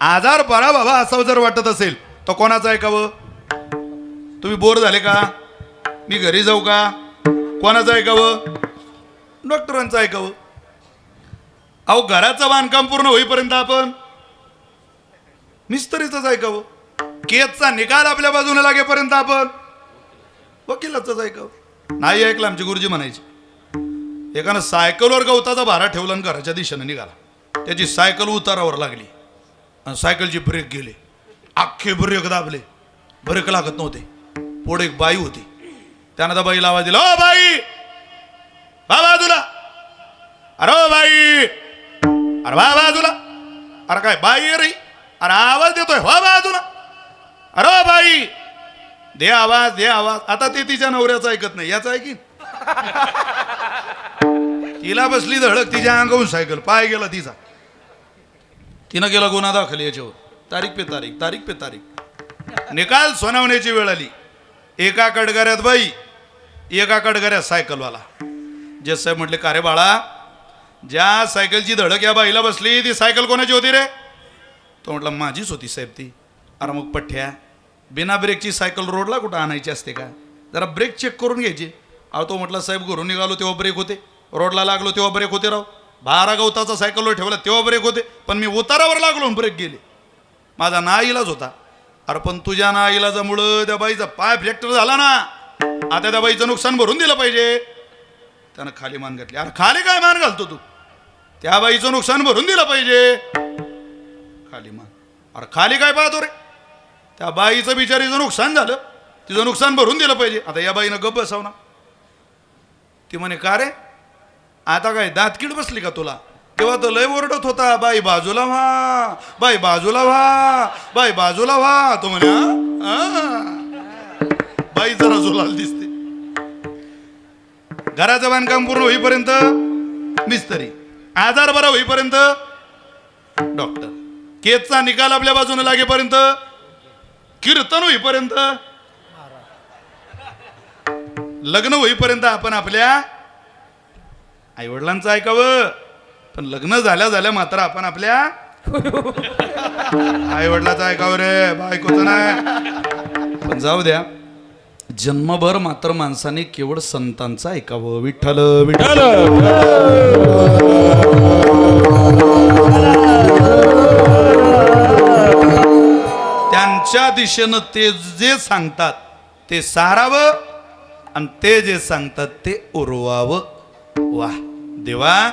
आजार बरा बाबा असं जर वाटत असेल तर कोणाचं ऐकावं? तुम्ही बोर झाले का? मी घरी जाऊ का? कोणाचं ऐकावं? डॉक्टरांचं ऐकावं. अहो घराचं बांधकाम पूर्ण होईपर्यंत आपण मिस्त्रीचंच ऐकावं. केसचा निकाल आपल्या बाजूने लागेपर्यंत आपण वकिलाचंच ऐकावं. नाही ऐकलं आमची गुरुजी म्हणायची. एकानं सायकलवर गवताचा भारा ठेवला आणि घराच्या दिशेने निघाला. त्याची सायकल उतारावर लागली आणि सायकलची ब्रेक गेले. अख्खे ब्रेक दाबले, ब्रेक लागत नव्हते. पुढे एक बाई होती. त्यानं त्या बाईला आवाज दिला, ओ बाई वा बाजूला. अरे ओ बाई, अरे वा बाजूला. अरे काय बाई रे? अरे आवाज देतोय वा बाजूला. अरे ओ बाई दे आवाज, दे आवाज. आता ते तिच्या नवऱ्याचं ऐकत नाही, याचं ऐकीन. तिला बसली धडक, तिच्या अंगावून सायकल, पाय गेला तिचा. तिनं गेला गुन्हा दाखल याच्यावर. तारीख पे तारीख, तारीख पे तारीख. निकाल सुनावण्याची वेळ आली. एका कडगाऱ्यात बाई, एका कडगाऱ्यात सायकलवाला. जे साहेब म्हटले, का रे बाळा, ज्या सायकलची धडक या बाईला बसली ती सायकल कोणाची होती रे? तो म्हटला, माझीच होती साहेब ती. अरे मग पठ्ठ्या, बिना ब्रेकची सायकल रोडला कुठं आणायची असते का? जरा ब्रेक चेक करून घ्यायची. अहो तो म्हटला, साहेब घरून निघालो तेव्हा ब्रेक होते, रोडला लागलो तेव्हा ब्रेक होते राव, भारा गवताचा सायकलवर ठेवला तेव्हा ब्रेक होते, पण मी उतारावर लागलो ब्रेक गेले. माझा नाईलाज होता. अरे पण तुझ्या नाईलाजामुळं त्या बाईचा पाय फ्रॅक्चर झाला ना. आता त्या बाईचं नुकसान भरून दिलं पाहिजे. त्यानं खाली मान घातली. अरे खाली काय मान घालतो तू? त्या बाईचं नुकसान भरून दिलं पाहिजे. खाली मान. अरे खाली काय पाहतो रे? त्या बाईचं बिचारीचं नुकसान झालं, तिचं नुकसान भरून दिलं पाहिजे. आता या बाईनं गप्प बसाव ना. ती म्हणे, का रे आता काय दात किड बसली का तुला? तेव्हा तो लय ओरडत होता, बाई बाजूला व्हा, बाई बाजूला व्हा, बाई बाजूला व्हा. तो म्हणे बाई जरा झुलाल दिसते. घराचं बांधकाम पूर्ण होईपर्यंत मिस्त्री, आजार बरा होईपर्यंत डॉक्टर, केसचा निकाल आपल्या बाजूने लागेपर्यंत कीर्तन होईपर्यंत, लग्न होईपर्यंत आपण आपल्या आईवडिलांचं ऐकावं. पण लग्न झाल्या झाल्या मात्र आपण आपल्या आईवडिलाचं ऐकावं रे, बायकोचं नाही. पण जाऊ द्या, जन्मभर मात्र माणसाने केवळ संतांचं ऐकावं. विठ्ठल विठ्ठल. त्यांच्या दिशेनं ते जे सांगतात ते सारावं आणि ते जे सांगतात ते उरवावं. वा देवा,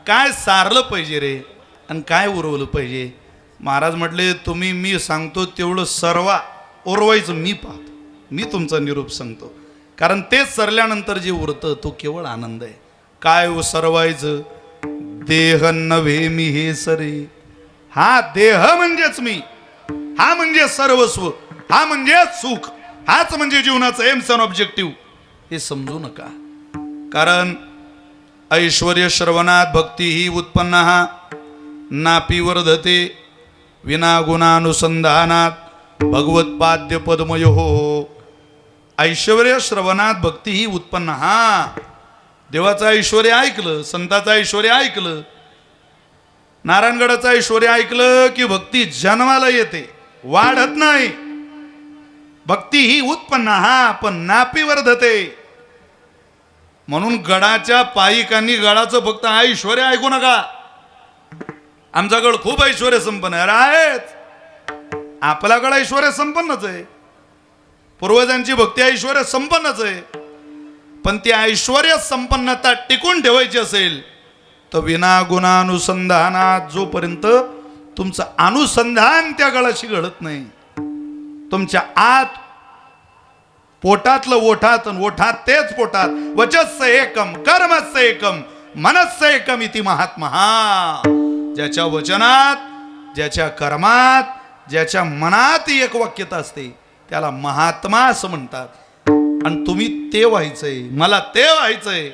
काय सारलं पाहिजे रे आणि काय उरवलं पाहिजे. महाराज म्हटले, तुम्ही मी सांगतो तेवढं सर्वा, उरवायचं मी पाहतो. मी तुमचा निरूप सांगतो, कारण ते सरल्यानंतर जे उरतं तो केवळ आनंद आहे. काय सरवायचं? देह नव्हे मी हे सरे. हा देह म्हणजेच मी, हा म्हणजे सर्वस्व, हा म्हणजे सुख, हाच म्हणजे जीवनाचं एम्स अँड ऑब्जेक्टिव्ह. हे समजू नका. कारण ऐश्वर्य श्रवणात भक्ती ही उत्पन्न नापी वर्धते विना गुणानुसंधानात भगवत्पाद्य पद्मयो. ऐश्वर्य श्रवणात भक्ती ही उत्पन्न. देवाचं ऐश्वर्य ऐकलं, संताचं ऐश्वर्य ऐकलं, नारायणगडाचं ऐश्वर्य ऐकलं की भक्ती जन्माला येते, वाढत नाही. भक्ती ही उत्पन्न पण नापी वर्धते. म्हणून गडाच्या पायिकांनी गडाचं फक्त ऐश्वर्य ऐकू नका. आमचा गड खूप ऐश्वर्य संपन्न आहे. आहेच, आपला गड ऐश्वर्य संपन्नच आहे. पूर्वजांची भक्ती ऐश्वर्य संपन्नच आहे. पण ती ऐश्वर्य संपन्नता टिकून ठेवायची असेल तर विना गुणानुसंधानात जोपर्यंत तुमचं अनुसंधान त्या गडाशी घडत नाही, तुमच्या आत पोटातलं ओठात, ओठात तेच पोटात, वचस्स एकम कर्मस्स एकम मनस्स एकम इति महात्मा. ज्याच्या वचनात, ज्याच्या कर्मात, ज्याच्या मनात एक वाक्यता असते त्याला महात्मा असं म्हणतात. आणि तुम्ही ते व्हायचंय, मला ते व्हायचंय.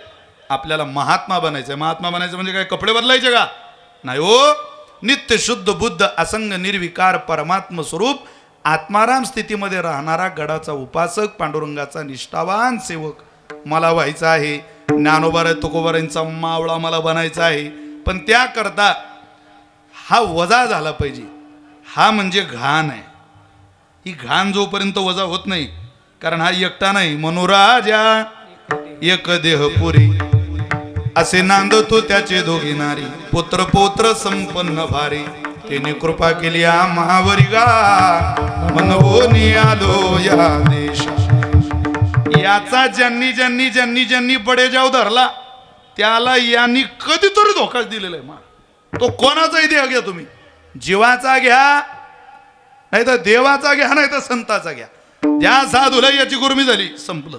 आपल्याला महात्मा बनायचंय. महात्मा बनायचं म्हणजे काय कपडे बदलायचे का? नाही हो. नित्य शुद्ध बुद्ध असंग निर्विकार परमात्म स्वरूप आत्माराम स्थितीमध्ये राहणारा गडाचा उपासक, पांडुरंगाचा निष्ठावान सेवक मला व्हायचा आहे. ज्ञानोबा तुकोबारांचा मावळा मला बनायचा आहे. पण त्याकरता हा वजा झाला पाहिजे, हा म्हणजे घाण आहे. ही घाण जोपर्यंत वजा होत नाही, कारण हा एकटा नाही, मनोराजा एक देह पुरी असे नांदतो त्याचे दोघी नारी, पुत्र पौत्र संपन्न भारी, त्याने कृपा केली आम्हावरी गा, मनवोनी आलो या देशा. याचा ज्यांनी ज्यांनी ज्यांनी ज्यांनी बडेजाव धरला त्याला यांनी कधीतरी धोकाच दिलेला आहे. तो कोणाचाही देह घ्या, तुम्ही जीवाचा घ्या, नाही तर देवाचा घ्या, नाही तर संताचा घ्या. ज्या साधूला याची गुरमी झाली संपलं,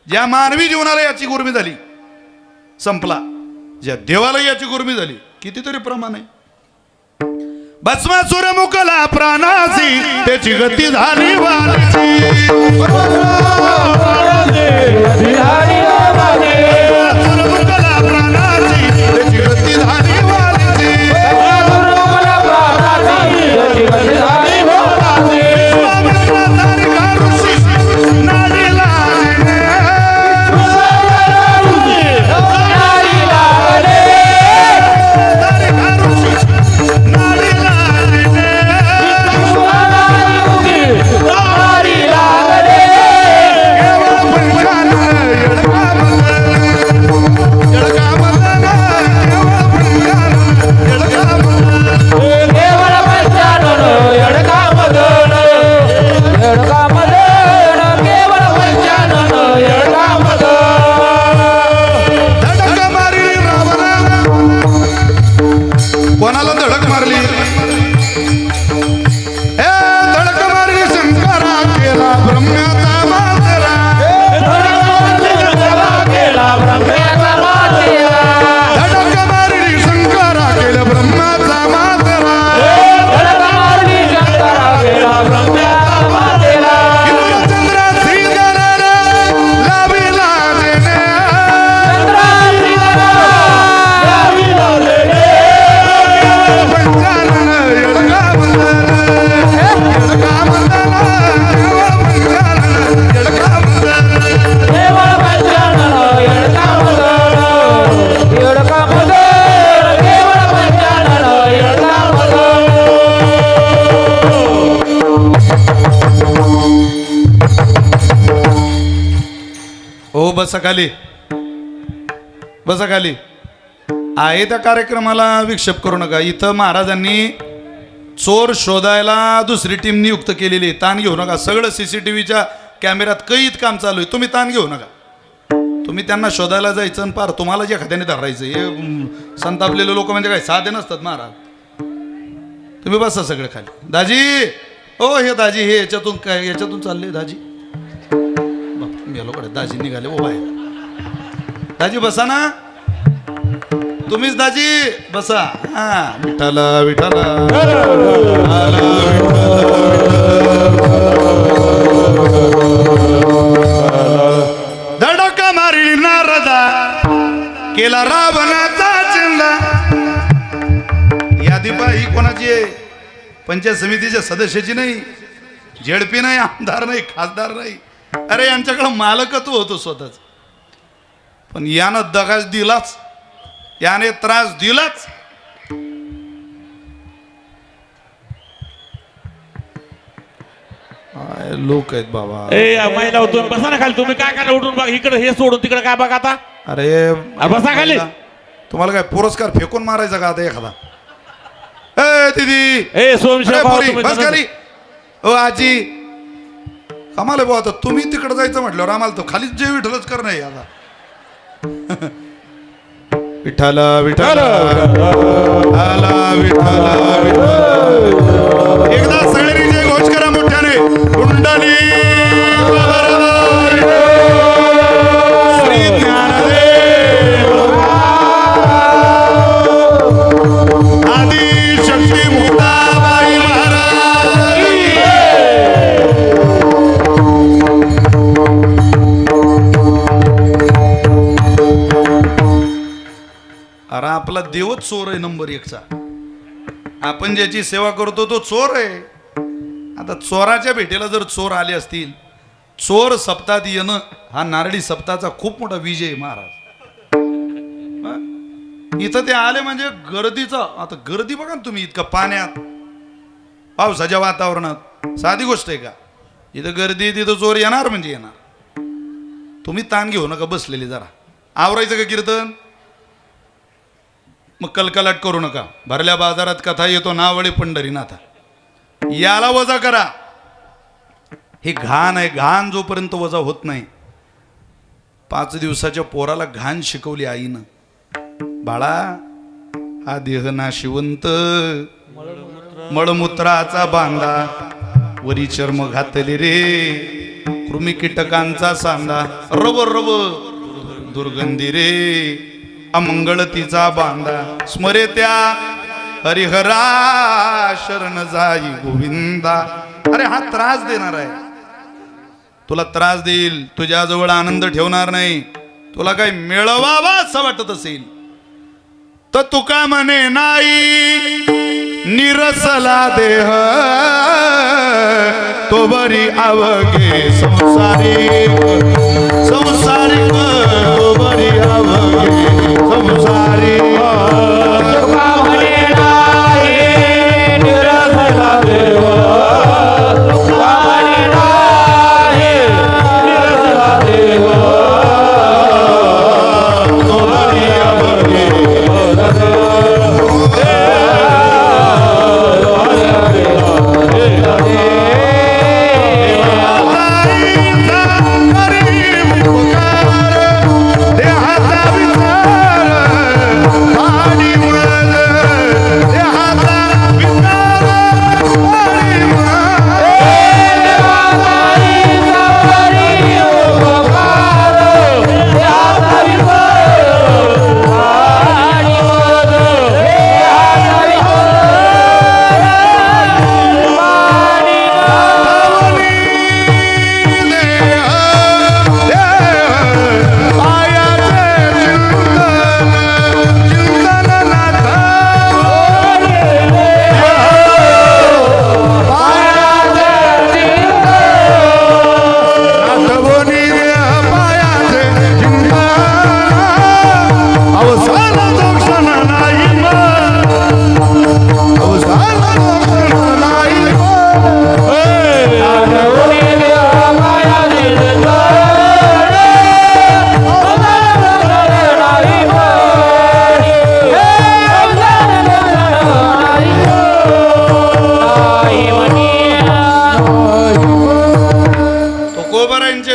ज्या मानवी जीवनाला याची गुरमी झाली संपला, ज्या देवाला याची गुरमी झाली कितीतरी प्रमाण आहे. भस्मासुर मुकला प्राणाची त्याची गती झाली वालीची. भस्मासुर मुकला प्राणाची त्याची गती झाली वालीची. कोणाला धडक मारली? धडक मारली शंकरा केला ब्रह्म्याचा माजरा. धडक मारली शंकरा केला ब्रह्म्याचा माजरा. चंद्रा श्रीधराला लाभिला देणे. हो बसा खाली, बसा खाली. आहे त्या कार्यक्रमाला विक्षेप करू नका. इथं महाराजांनी चोर शोधायला दुसरी टीम नियुक्त केलेली आहे. ताण घेऊ नका. सगळं CCTVच्या कॅमेऱ्यात कैद काम चालू आहे. तुम्ही ताण घेऊ नका. तुम्ही त्यांना शोधायला जायचं आणि पार तुम्हाला जे खात्याने धरायचं. हे संतापलेले लोक म्हणजे काय साधे नसतात महाराज. तुम्ही बसा सगळे खाली. दाजी, ओ हे दाजी, हे याच्यातून काय याच्यातून चालले दाजी? गेलो दाजी निघाले ओ बाहेर. दाजी बसा ना, तुम्हीच दाजी बसा. हा विठाला विठाला धडका मारी नारदा केला रावणाचा चिंदा. यादी पा ही कोणाची आहे? पंचायत समितीच्या सदस्याची नाही, झेडपी नाही, आमदार नाही, खासदार नाही. अरे यांच्याकडे मालकत्व होतो स्वतःच. पण यानं दगाच दिलाच, याने त्रास दिलाच. लोक आहेत बाबा. महिला तुम्ही बसा ना खाली. तुम्ही काय काय उठून बघा इकडे, हे सोडून तिकडे काय बघा आता. अरे बसा खाली. तुम्हाला काय पुरस्कार फेकून मारायचा का आता एखादा? ए दीदी, बस खाली. ओ आजी, आम्हाला भाऊ आता तुम्ही तिकडे जायचं म्हटल्यावर आम्हाला तो खालीच जे विठ्ठलच कर नाही आता. विठाला विठाला आला विठाला विठाला. एकदा सगळ्यांनी जय घोष करा मोठ्याने. कुंडली श्री ज्ञानदेव आदि शक्ती मुक्ताबाई महाराज. अरे आपला देवच चोर आहे नंबर 1चा. आपण ज्याची सेवा करतो तो चोर आहे. आता चोराच्या भेटीला जर चोर आले असतील, चोर सप्ताहात येणं हा नारळी सप्ताहाचा खूप मोठा विजय आहे महाराज. इथं ते आले म्हणजे गर्दीचा. आता गर्दी बघा ना तुम्ही, इतकं पाण्यात पावसाच्या वातावरणात साधी गोष्ट आहे का? इथं गर्दी आहे, तिथं जोर येणार म्हणजे येणार. तुम्ही ताण घेऊ नका बसलेली, जरा आवरायचं का कीर्तन. मग कलकलाट करू नका. भरल्या बाजारात कथा येतो नावळी पंढरीनाथा, याला वजा करा. हे घाण आहे. घाण जोपर्यंत वजा होत नाही. 5 दिवसाच्या पोराला घाण शिकवली आईनं. बाळा, हा देह नाशिवंत, मळमूत्राचा बांधा, वरी चर्म घातले रे, कृमी कीटकांचा सांदा, रब रब दुर्गंधी रे, अमंगळतीचा बांधा, स्मरे त्या हरिहरा शरण जाई गोविंदा. अरे हा त्रास देणार आहे, तुला त्रास देईल, तुझ्याजवळ आनंद ठेवणार नाही. तुला काही मिळवावा असं वाटत असेल तर तुका म्हणे नाही, निरसला देह तो बरी अवघे संसारी, संसारी तो बरी अवघे संसारी. तुका म्हणे नाही, निरसला देह, तुका म्हणे नाही, निरसला देह तो बरी अवघे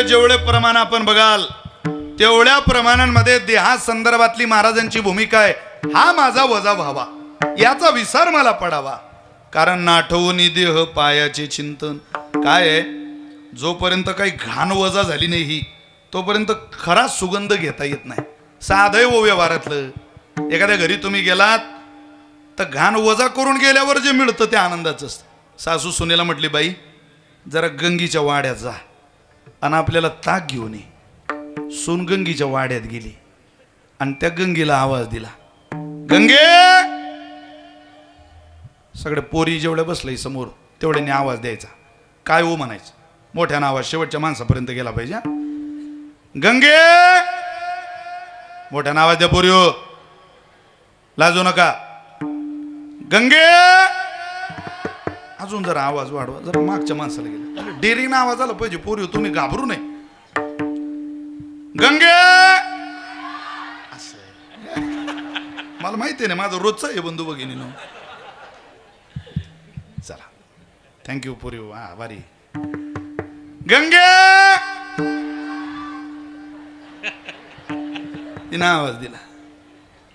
जेवढे प्रमाण आपण बघाल तेवढ्या प्रमाणांमध्ये देहा संदर्भातली महाराजांची भूमिका आहे. हा माझा वजा व्हावा, याचा विसर मला पडावा. कारण नाठवणी देह पायाचे चिंतन काय आहे, जोपर्यंत काही घाण वजा झाली नाही ही, तोपर्यंत खरा सुगंध घेता येत नाही. साधय व व्यवहारातलं एखाद्या घरी तुम्ही गेलात तर घाण वजा करून गेल्यावर जे मिळतं ते आनंदाचं असतं. सासू सुनेला म्हटली, बाई जरा गंगीच्या वाड्यात जा आणि आपल्याला ताक घेऊन ये. सून गंगीच्या वाड्यात गेली आणि त्या गंगेला आवाज दिला, गंगे. सगळ्या पोरी जेवढ्या बसलंय समोर तेवढ्याने आवाज द्यायचा. काय हो म्हणायचं, मोठ्यानं आवाज शेवटच्या माणसापर्यंत गेला पाहिजे. गंगे, मोठ्यानं आवाज द्या पोरी, हो लाजू नका. गंगे, अजून जरा आवाज वाढवा, जरा मागच्या माणसाला गेला. डेरीनं आवाज आला पाहिजे पोरी, तुम्ही घाबरू नये. गंगे, असं मला माहिती आहे ना, माझं रोजचं आहे बंधू भगिनी. चला, थँक्यू पोरी, आभारी. गंगे, तिनं आवाज दिला,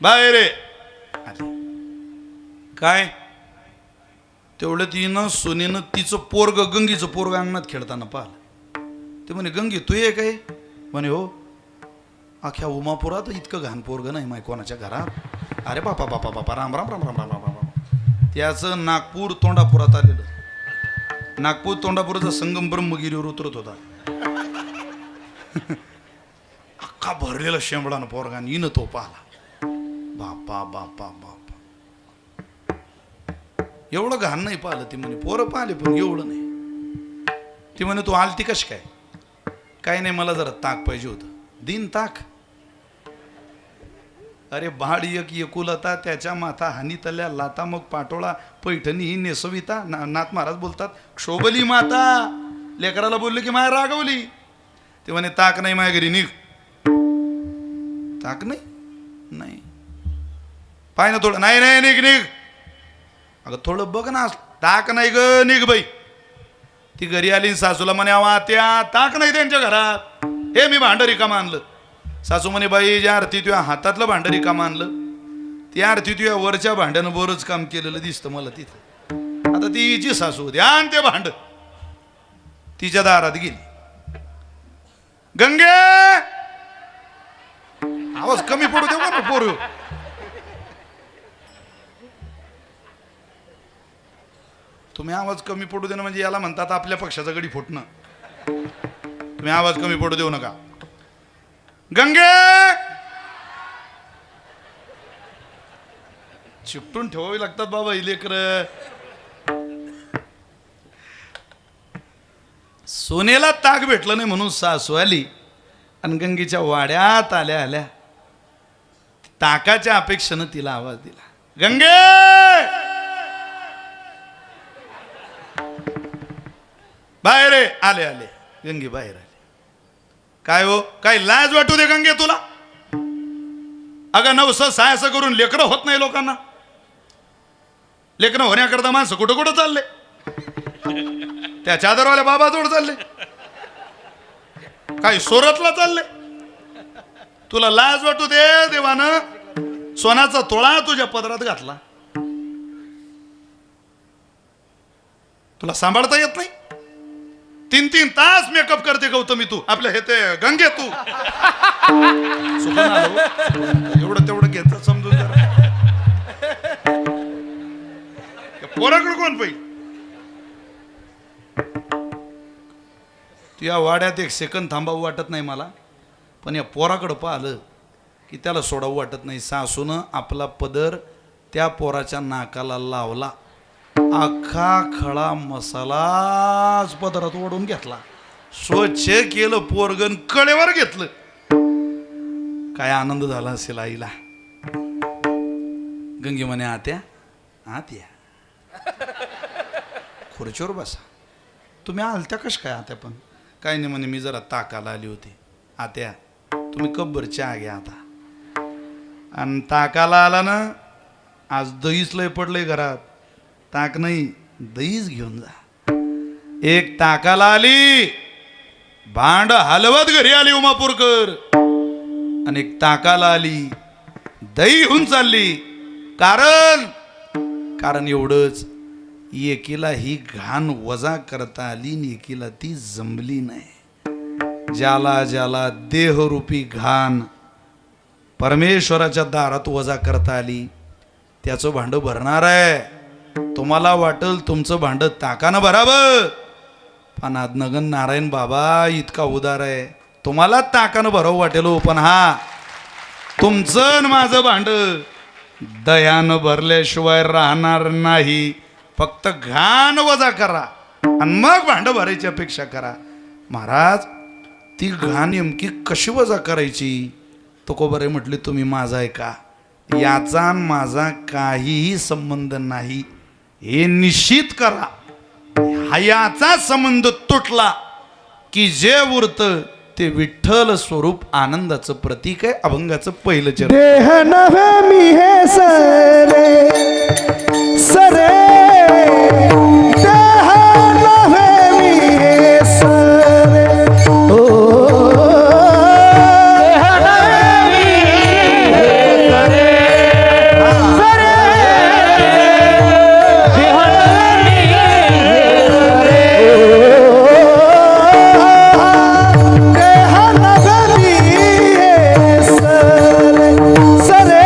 बाहेर रे. काय तेवढं तिनं सोनेनं तिचं पोरग, गंगीचं पोरग अंगणात खेळताना पाहिलं. ते म्हणे, गंगी तू ये काय? म्हणे, हो. अख्ख्या उमापुरात इतकं घाण पोरग नाही माय कोणाच्या घरात. अरे बापा बापा बापा, राम राम राम राम राम राम राम. त्याचं नागपूर तोंडापुरात आलेलं. नागपूर तोंडापुराचा संगम ब्रह्मगिरीवर उतरत होता. अख्खा भरलेला शेंबडानं पोरगा, इनं तो पाहला. बापा बापा बापा, एवढं घाण नाही पाहिलं. ती म्हणे, पोरं पाहिले पण एवढं नाही. ती म्हणे, तू आलती कश काय? काही नाही, मला जरा ताक पाहिजे होतं. दिन ताक. अरे बाळ एक एकुलता त्याच्या माथा हानी तल्या लाता मग पाटोळा पैठणी ही नेसविता नाथ महाराज बोलतात क्षोभली माता लेकराला बोलले की माया रागवली ते म्हणे ताक नाही माझ्या घरी निघ ताक नाही पाय ना थोडं नाही नाही निघ निघ अगं थोडं बघ ना ताक नाही ग निघ बाई ती घरी आली सासूला म्हणे आवा त्या ताक नाही त्यांच्या घरात हे मी भांड रिकामं आणलं सासू म्हणे बाई ज्या अर्थी तुझ्या हातातलं भांड रिकामं आणलं त्या अर्थी तुझ्या वरच्या भांड्यानं बरंच काम केलेलं दिसतं मला तिथं आता ती हिची सासू होती आण ते भांड तिच्या दारात गेली गंगे आवाज कमी पडू देऊ का पोरू तुम्ही आवाज कमी पडू देणं म्हणजे याला म्हणतात आपल्या पक्षाचा गडी फुटणं तुम्ही आवाज कमी पडू देऊ नका गंगे चिपटून ठेवावी लागतात बाबा ही लेकरं सोनेला ताक भेटलं नाही म्हणून सासू आली आणि गंगेच्या वाड्यात आल्या आल्या ताकाच्या अपेक्षेनं तिला आवाज दिला गंगे बाहेर आले आले गंगे बाहेर आले काय हो काय लाज वाटू दे गंगे तुला अगं नवसं सायसं करून लेकरं होत नाही लोकांना लेकरं होण्याकरता माणसं कुठं कुठं चालले त्या चादरवाल्या बाबाजवळ चालले काही सोरतला चालले तुला लाज वाटू दे देवानं सोन्याचा तोळा तुझ्या पदरात घातला तुला सांभाळता येत नाही 3-3 तास मेकअप करते गौतमी तू आपल्या हे ते गंगे तू एवढं तेवढं घेत समजून पोराकडे कोण पाहिजे या वाड्यात एक सेकंद थांबावं वाटत नाही मला पण या पोराकडं पाहिलं की त्याला सोडावं वाटत नाही सासूनं आपला पदर त्या पोराच्या नाकाला लावला अख्खा खळा मसालाच पदरात ओढून घेतला स्वच्छ केलं पोरगण कडेवर घेतलं काय आनंद झाला असेल आईला गंगे म्हणे आत्या खुर्चीवर बसा तुम्ही आलत्या कश काय आत्या पण काय नाही म्हणे मी जरा ताकाला आली होती आत्या तुम्ही कब्बर चहा घ्या आता आणि ताकाला आला ना आज दहीच लय पडलंय घरात ताक नाही दहीच घेऊन जा एक ताकाला आली भांड हलवत घरी आली उमापूरकर आणि एक ताकाला आली दही होऊन चालली कारण एवढंच एकीला ही घाण वजा करता आली आणि एकीला ती जमली नाही ज्याला ज्याला देहरूपी घाण परमेश्वराच्या दारात वजा करता आली त्याचं भांड भरणार आहे तुम्हाला वाटल तुमचं भांड ताकानं भरावं पण आदनगन नारायण बाबा इतका उदार आहे तुम्हाला ताकानं भरावं वाटेल पण हा तुमचं माझं भांड दयानं भरल्याशिवाय राहणार नाही फक्त घाण वजा करा आणि मग भांड भरायची अपेक्षा करा महाराज ती घाण नेमकी कशी वजा करायची तुकोबारे म्हटले तुम्ही माझा आहे का याचा माझा काहीही संबंध नाही हे निश्चित करा हा याचा संबंध तुटला की जे उरतं ते विठ्ठल स्वरूप आनंदाचं प्रतीक आहे अभंगाचं पहिलं चरण देह नव्हे मी हे सरे सरे देह नव्हे मी हे सरे ओ देह नव्हे मी हे सरे सरे देह नव्हे मी हे सरे सरे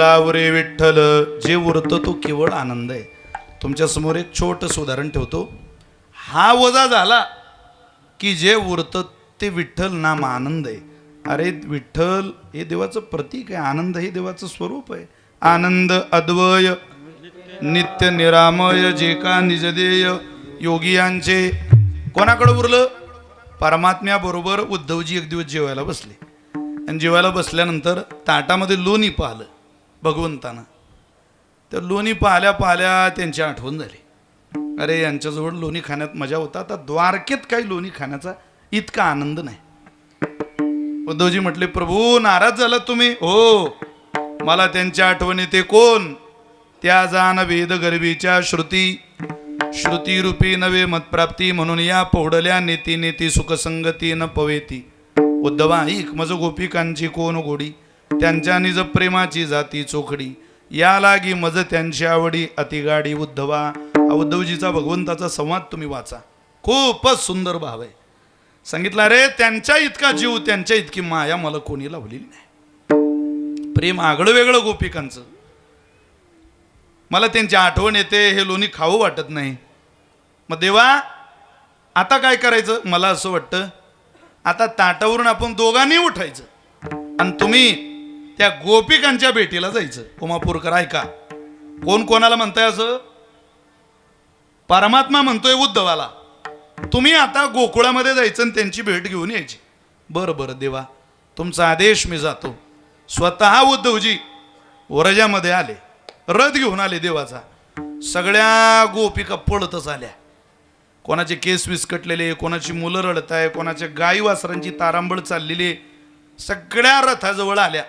लाव रे विठ्ठल. जे उरतं तो केवळ आनंद आहे. तुमच्या समोर एक छोटंसं उदाहरण ठेवतो. हा वजा झाला की जे उरतं ते विठ्ठल नाम आनंद आहे. अरे विठ्ठल हे देवाचं प्रतीक आहे. आनंद हे देवाचं स्वरूप आहे. आनंद अद्वय नित्य निरामय जे का निजदेय योगियांचे. कोणाकडे उरलं? परमात्म्याबरोबर उद्धवजी एक दिवस जेवायला बसले आणि जेवायला बसल्यानंतर ताटामध्ये लोणी पाहिलं भगवंतानं. तर लोणी पाहल्या पाहल्या त्यांची आठवण झाली. अरे यांच्याजवळ लोणी खाण्यात मजा होता. आता द्वारकेत काही लोणी खाण्याचा इतका आनंद नाही. उद्धवजी म्हटले प्रभू नाराज झाला तुम्ही? हो, मला त्यांच्या आठवण येते. कोण? त्या जाण वेद गर्भीच्या श्रुती. श्रुती रूपी नवे मतप्राप्ती म्हणून या पौडल्या नेती नेती सुखसंगती न पवेती. उद्धवा ऐक मज गोपिकांची कोण गोडी. त्यांच्या निज प्रेमाची जाती चोखडी. या लागी मज त्यांची आवडी अतिगाडी. उद्धवा उद्धवजीचा भगवंताचा संवाद तुम्ही वाचा. खूपच सुंदर भाव आहे. सांगितलं रे त्यांच्या इतका जीव त्यांच्या इतकी माया मला कोणी लावलेली नाही. प्रेम आगळं वेगळं गोपिकांचं. मला त्यांची आठवण येते. हे लोणी खावं वाटत नाही. मग देवा आता काय करायचं? मला असं वाटतं आता ताटावरून आपण दोघांनी उठायचं आणि तुम्ही त्या गोपिकांच्या भेटीला जायचं. उमापूरकर ऐका, कोण कोणाला म्हणताय असं? परमात्मा म्हणतोय उद्धवाला तुम्ही आता गोकुळामध्ये जायचं आणि त्यांची भेट घेऊन यायची. बरं बरं देवा तुमचा आदेश मी जातो. स्वतः उद्धवजी वरजामध्ये आले. रथ घेऊन आले देवाचा. सगळ्या गोपिका पळतच आल्या. कोणाचे केस विस्कटलेले, कोणाची मुलं रडत आहे, कोणाच्या गाई वासरांची तारांबळ चाललेली. सगळ्या रथाजवळ आल्या.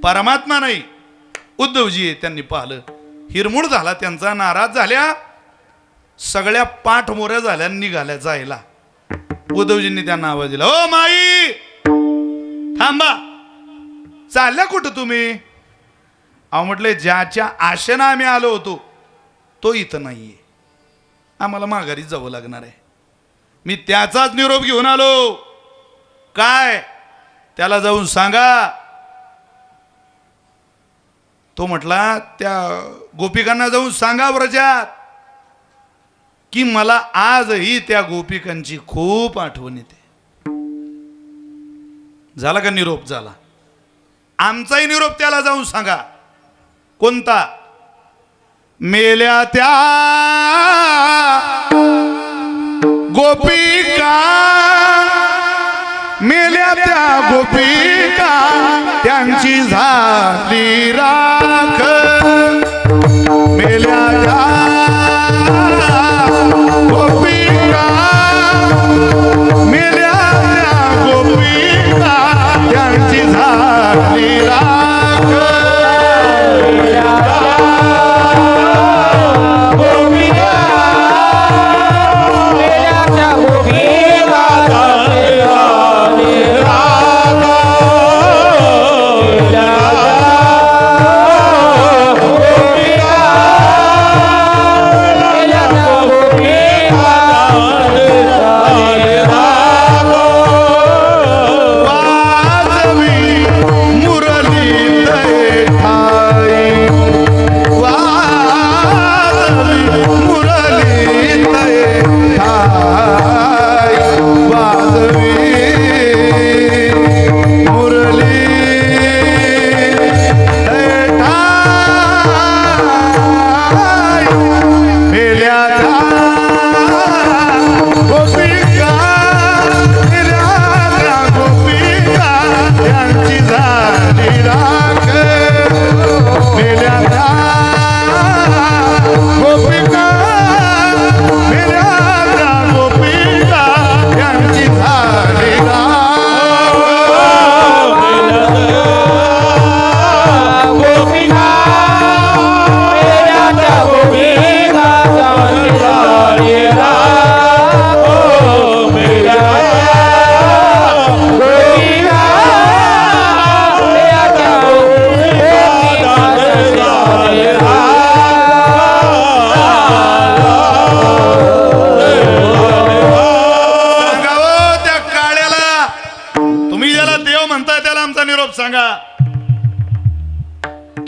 परमात्मा नाही उद्धवजी त्यांनी पाहिलं. हिरमुड झाला त्यांचा. नाराज झाल्या. सगळ्या पाठ मोऱ्या झाल्या निघाल्या जायला. उद्धवजींनी त्यांना आवाज दिला. ओ माई थांबा, चालल्या कुठं तुम्ही? अहो म्हटले ज्याच्या आशेनं आम्ही आलो होतो तो इथं नाहीये. आम्हाला माघारी जावं लागणार आहे. मी त्याचाच निरोप घेऊन आलो. काय? त्याला जाऊन सांगा. तो म्हटला त्या गोपिकांना जाऊन सांगा व्रजात की मला आजही त्या गोपिकांची खूप आठवण येते. झाला का निरोप? झाला. आमचाही निरोप त्याला जाऊन सांगा. कोणता? मेल्या त्या गोपिका, मेल्या त्या गोपिका त्यांची झाली राख. मेल्या त्या गोपिका, मेल्या त्या गोपिका त्यांची झाली राख.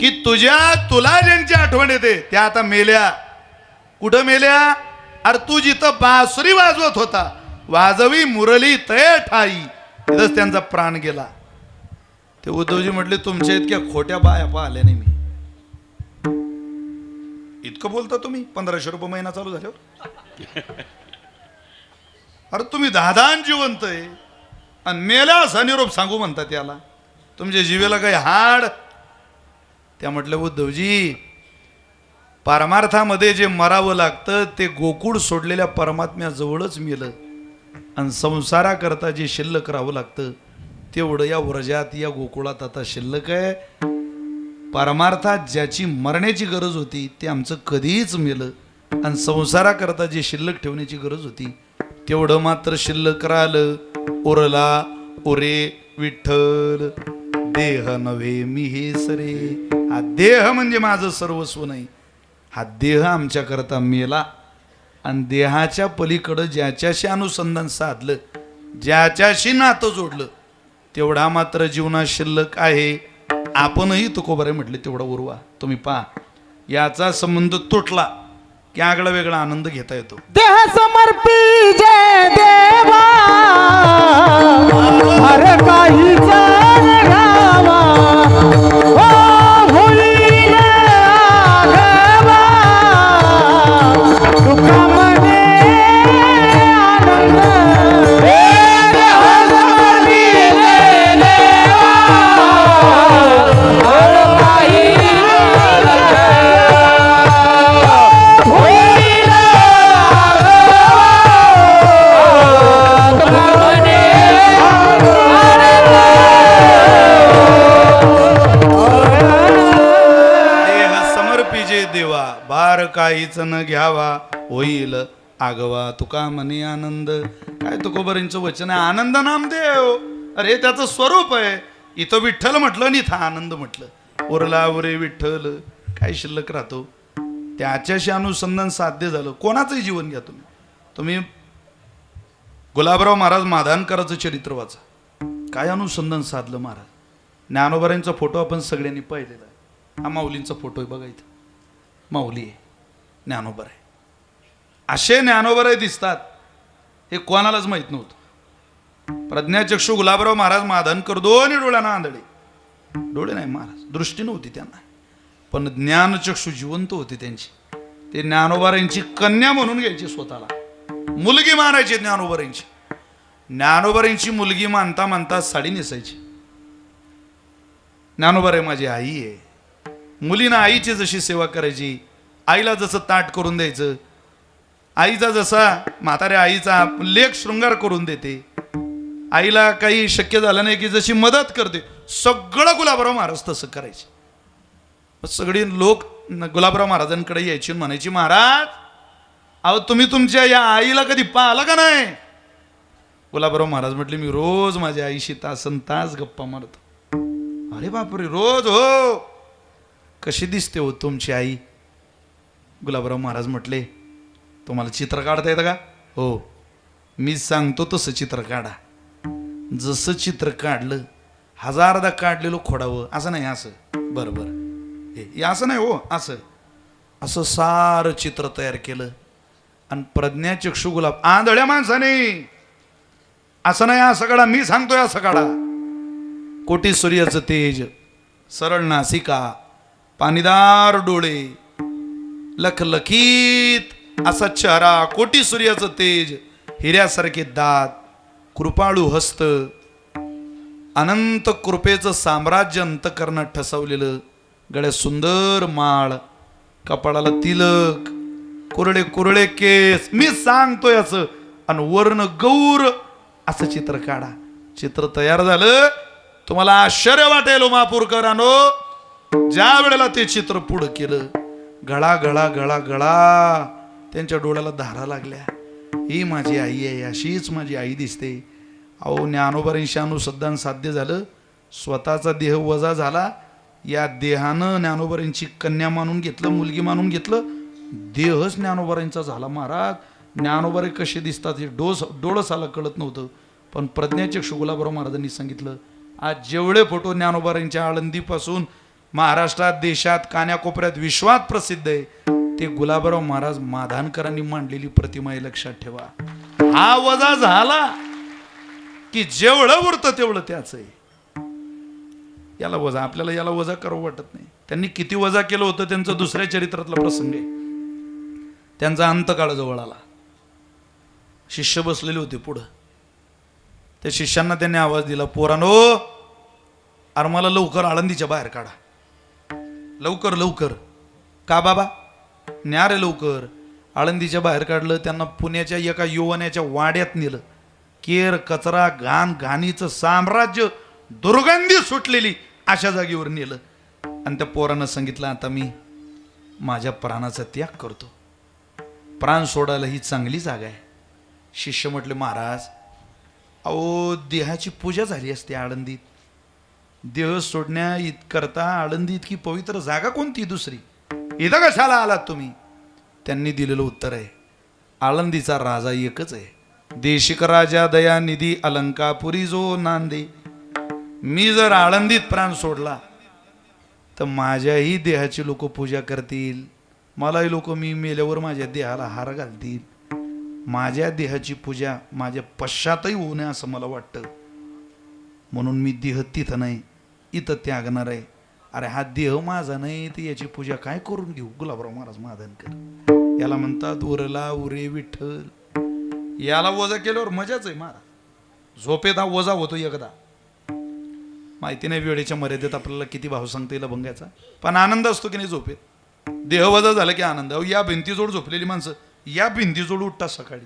की की तुला ज्यांची आठवण येते त्या आता मेल्या. कुठं मेल्या? अरे तू जिथं बासरी वाजवत होता, वाजवी मुरली तय ठाई, तिथंच त्यांचा प्राण गेला. ते उद्धवजी म्हटले तुमच्या इतक्या खोट्या बाया पाहिल्या नाही मी. इतकं बोलता तुम्ही 1500 रुपये महिना चालू झाल्यावर? अरे तुम्ही दादान जिवंत आहे आणि मेला असा निरोप सांगू म्हणता त्याला. तुमच्या जीवेला काही हाड? त्या म्हटलं उद्धवजी, परमार्थामध्ये जे मरावं लागतं ते गोकुळ सोडलेल्या परमात्म्याजवळच मेलं, आणि संसाराकरता जे शिल्लक राहावं लागतं तेवढं या व्रजात या गोकुळात आता शिल्लक आहे. परमार्थात ज्याची मरण्याची गरज होती ते आमचं कधीच मेलं, आणि संसाराकरता जे शिल्लक ठेवण्याची गरज होती तेवढं मात्र शिल्लक राहिलं. उरला उरे विठ्ठल देह नव्हे मी हे सरे. हा देह म्हणजे माझं सर्वस्व नाही. हा देह आमच्याकरता मेला, आणि देहाच्या पलीकडं ज्याच्याशी अनुसंधान साधलं, ज्याच्याशी नातं जोडलं तेवढा मात्र जीवनात शिल्लक आहे. आपणही तुकोबारे म्हटले तेवढा उरवा. तुम्ही पहा, याचा संबंध तुटला की आगळा वेगळा आनंद घेता येतो. देह समर्पी जय देवा, हर काही गावा, ओ होईल आघावा, तुका मने आनंद. देह समर्पी जय देवा, हर काही भार काहीच न घ्यावा, होईल आगवा तुका मनी आनंद. काय तुकोबरींचं वचन आहे, आनंद नामदेव. अरे त्याचं स्वरूप आहे. इथं विठ्ठल म्हटलं आणि इथं आनंद म्हटलं. उरला उरे विठ्ठल, काय शिल्लक राहतो? त्याच्याशी अनुसंधान साध्य झालं. कोणाचंही जीवन घ्या तुम्ही गुलाबराव महाराज माधानकरांचं चरित्र वाचा. काय अनुसंधान साधलं महाराज. ज्ञानोबारांचा फोटो आपण सगळ्यांनी पाहिलेला आहे. हा माऊलींचा फोटो आहे बघा, इथं माऊली आहे, ज्ञानोबर आहे. असे ज्ञानोबर दिसतात हे कोणालाच माहित नव्हतं. प्रज्ञाचक्षू गुलाबराव महाराज माधनकर दोन्ही डोळ्यांना आंधळे. डोळे नाही महाराज, दृष्टी नव्हती त्यांना, पण ज्ञानचक्षू जिवंत होती त्यांची. ते ज्ञानोबारांची कन्या म्हणून घ्यायची, स्वतःला मुलगी मानायची. ज्ञानोबारांची मुलगी मानता मानता साडी नेसायची. ज्ञानोबाराय माझी आई आहे. मुलीनं आईची जशी सेवा करायची, आईला जसं ताट करून द्यायचं, आईचा जसा म्हाताऱ्या आईचा लेख शृंगार करून देते, आईला काही शक्य झालं नाही की जशी मदत करते, सगळं गुलाबराव महाराज तसं करायचे. सगळी लोक गुलाबराव महाराजांकडे यायची, म्हणायची महाराज अहो तुम्ही तुमच्या या आईला कधी पाहिलं का नाही? गुलाबराव महाराज म्हटले मी रोज माझ्या आईशी तासन तास गप्पा मारतो. अरे बापरे, रोज? हो. कशी दिसते हो तुमची आई? गुलाबराव महाराज म्हटले तुम्हाला चित्र काढता येतं का? हो. मी सांगतो तसं चित्र काढा. जसं चित्र काढलं, हजारदा काढलेलं खोडावं असं नाही, असं बरोबर हे असं नाही हो, असं असं सारं चित्र तयार केलं. आणि प्रज्ञाचक्षू गुलाब आंधळ्या माणसाने असं नाही, असं काढा, मी सांगतोय असं काढा. कोटी सूर्याचं तेज, सरळ नासिका, पाणीदार डोळे, लखलखीत असा चेहरा, कोटी सूर्याचं तेज, हिऱ्यासारखे दात, कृपाळू हस्त, अनंत कृपेचं साम्राज्य अंतकरणात ठसवलेलं, गळ्यात सुंदर माळ, कपाळाला तिलक, कुरळे कुरळे केस, मी सांगतोय असं, आणि वर्ण गौर असं चित्र काढा. चित्र तयार झालं. तुम्हाला आश्चर्य वाटेल महापूरकरांनो, ज्या वेळेला ते चित्र पुढं केलं, गळा गळा गळा गळा त्यांच्या डोळ्याला धारा लागल्या. ही माझी आई आहे, अशीच माझी आई दिसते. अहो ज्ञानोबारांशी अनुसंधान साध्य झालं, स्वतःचा देह वजा झाला. या देहानं ज्ञानोबारांची कन्या मानून घेतलं, मुलगी मानून घेतलं. देहच ज्ञानोबारांचा झाला. महाराज ज्ञानोबारे कसे दिसतात हे डोळसाला कळत नव्हतं, पण प्रज्ञाचक्षू गुलाबराव महाराजांनी सांगितलं. आज जेवढे फोटो ज्ञानोबारांच्या आळंदीपासून महाराष्ट्रात, देशात, कान्याकोपऱ्यात, विश्वात प्रसिद्ध आहे ते गुलाबराव महाराज माधानकरांनी मांडलेली प्रतिमा आहे, लक्षात ठेवा. हा वजा झाला की जेवढं उरतं तेवढं त्याच आहे. याला वजा, आपल्याला याला वजा करावं वाटत नाही. त्यांनी किती वजा केलं होतं त्यांचं दुसऱ्या चरित्रातला प्रसंग आहे. त्यांचा अंतकाळ जवळ आला. शिष्य बसलेले होते पुढं. त्या शिष्यांना त्यांनी आवाज दिला, पोरांनो, अरे मला लवकर आळंदीच्या बाहेर काढा, लवकर लवकर. का बाबा? न्या रे लवकर. आळंदीच्या बाहेर काढलं. त्यांना पुण्याच्या एका यवनाच्या वाड्यात नेलं. केर, कचरा, घाण, घाणीचं साम्राज्य, दुर्गंधी सुटलेली अशा जागेवर नेलं. आणि त्या पोरानं सांगितलं, आता मी माझ्या प्राणाचा त्याग करतो, प्राण सोडायला ही चांगली जागा आहे. शिष्य म्हटले, महाराज अहो देहाची पूजा झाली असते आळंदीत, देह सोडण्या इतकरता आळंदी इतकी पवित्र जागा कोणती दुसरी, इथं कशाला आलात तुम्ही? त्यांनी दिलेलं उत्तर आहे, आळंदीचा राजा एकच आहे, देशिक राजा दयानिधी अलंकापुरी जो नांदे. मी जर आळंदीत प्राण सोडला तर माझ्याही देहाची लोक पूजा करतील, मलाही लोक मी मेल्यावर माझ्या देहाला हार घालतील. माझ्या देहाची पूजा माझ्या पश्चातही होऊ नये असं मला वाटतं. म्हणून मी देह तिथं नाही इथं त्यागणार आहे. अरे हा देह माझा नाही तर याची पूजा काय करून घेऊ? गुलाबराव महाराज माधनकर याला म्हणतात उरला उरे विठ्ठल. याला वजा केल्यावर मजाच आहे महाराज. झोपेत हा वजा होतो एकदा, माहिती नाही वेळेच्या मर्यादेत आपल्याला किती भाव सांगता येईल भंगाचा, पण आनंद असतो की नाही झोपेत. देह वजा झाला की आनंद. अहो या भिंतीजोड झोपलेली माणसं या भिंतीजोड उठतात सकाळी.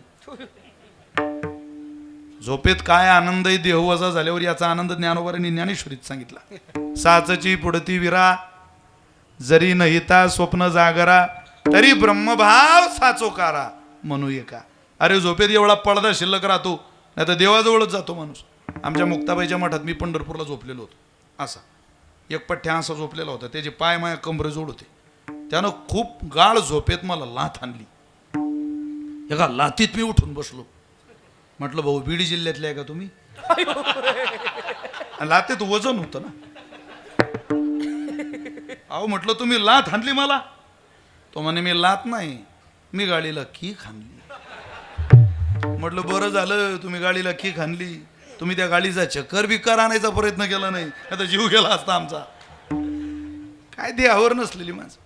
झोपेत काय आनंद आहे देह वजा झाल्यावर, याचा आनंद ज्ञानोबारांनी ज्ञानेश्वरीत सांगितला. साचची पुढती विरा जरी नहिता स्वप्न जागरा तरी ब्रह्मभाव साचोकारा म्हणू एका. अरे झोपेत एवढा पडदा शिल्लक राहतो, नाही तर देवाजवळच जातो माणूस. आमच्या मुक्ताबाईच्या मठात मी पंढरपूरला झोपलेलो होतो. असा एक पठ्ठ्या असा झोपलेला होता, त्याचे पाय माया कमरे जोड होते. त्यानं खूप गाळ झोपेत मला लाथ आणली. एका लाथीत मी उठून बसलो. म्हटलं भाऊ बीड जिल्ह्यातले आहे का तुम्ही? लाथीत वजन होतं ना. अहो म्हटलं तुम्ही लाथ हाणली मला? तो म्हणे मी लाथ नाही, मी गाडीला कीक हाणली. म्हटलं बरं झालं तुम्ही गाडीला कीक हाणली, तुम्ही त्या गाडीचा चक्कर बिक्कर आणायचा प्रयत्न केला नाही, आता जीव गेला असता आमचा. काय देहावर नसलेली माणसं.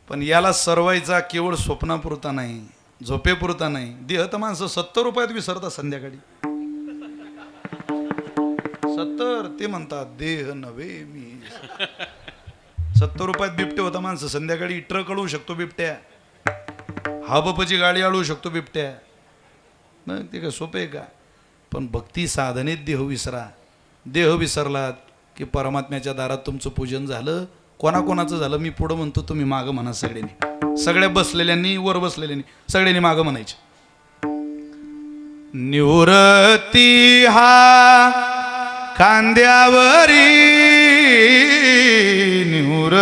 पण याला सरवायचा केवळ स्वप्नापुरता नाही, झोपेपुरता नाही. देह तर माणसं 70 रुपयात विसरतात संध्याकाळी. 70 ते म्हणतात देह नव्हे मी. 70 रुपयात बिबटे होता माणसं संध्याकाळी. ट्रक अडवू शकतो बिबट्या, हाबपची गाडी अडवू शकतो बिबट्या. मग ते काय सोपे आहे का? पण भक्ती साधनेत देह विसरा. देह विसरलात की परमात्म्याच्या दारात तुमचं पूजन झालं. कोणाकोणाचं झालं मी पुढं म्हणतो, तुम्ही मागं म्हणा. सगळ्यांनी, सगळ्या बसलेल्यांनी, वर बसलेल्यांनी, सगळ्यांनी मागं म्हणायचे. निवृत्ती हा खांद्यावरी निवृ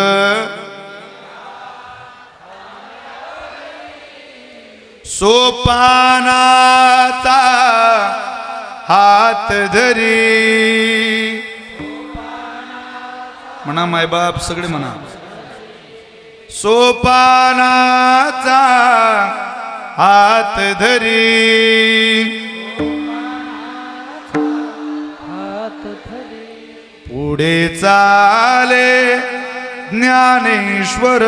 सोपानाचा हात धरी. म्हणा मायबाप सगळे म्हणा. सोपानाचा हात धरी पुढे चाले ज्ञानेश्वर.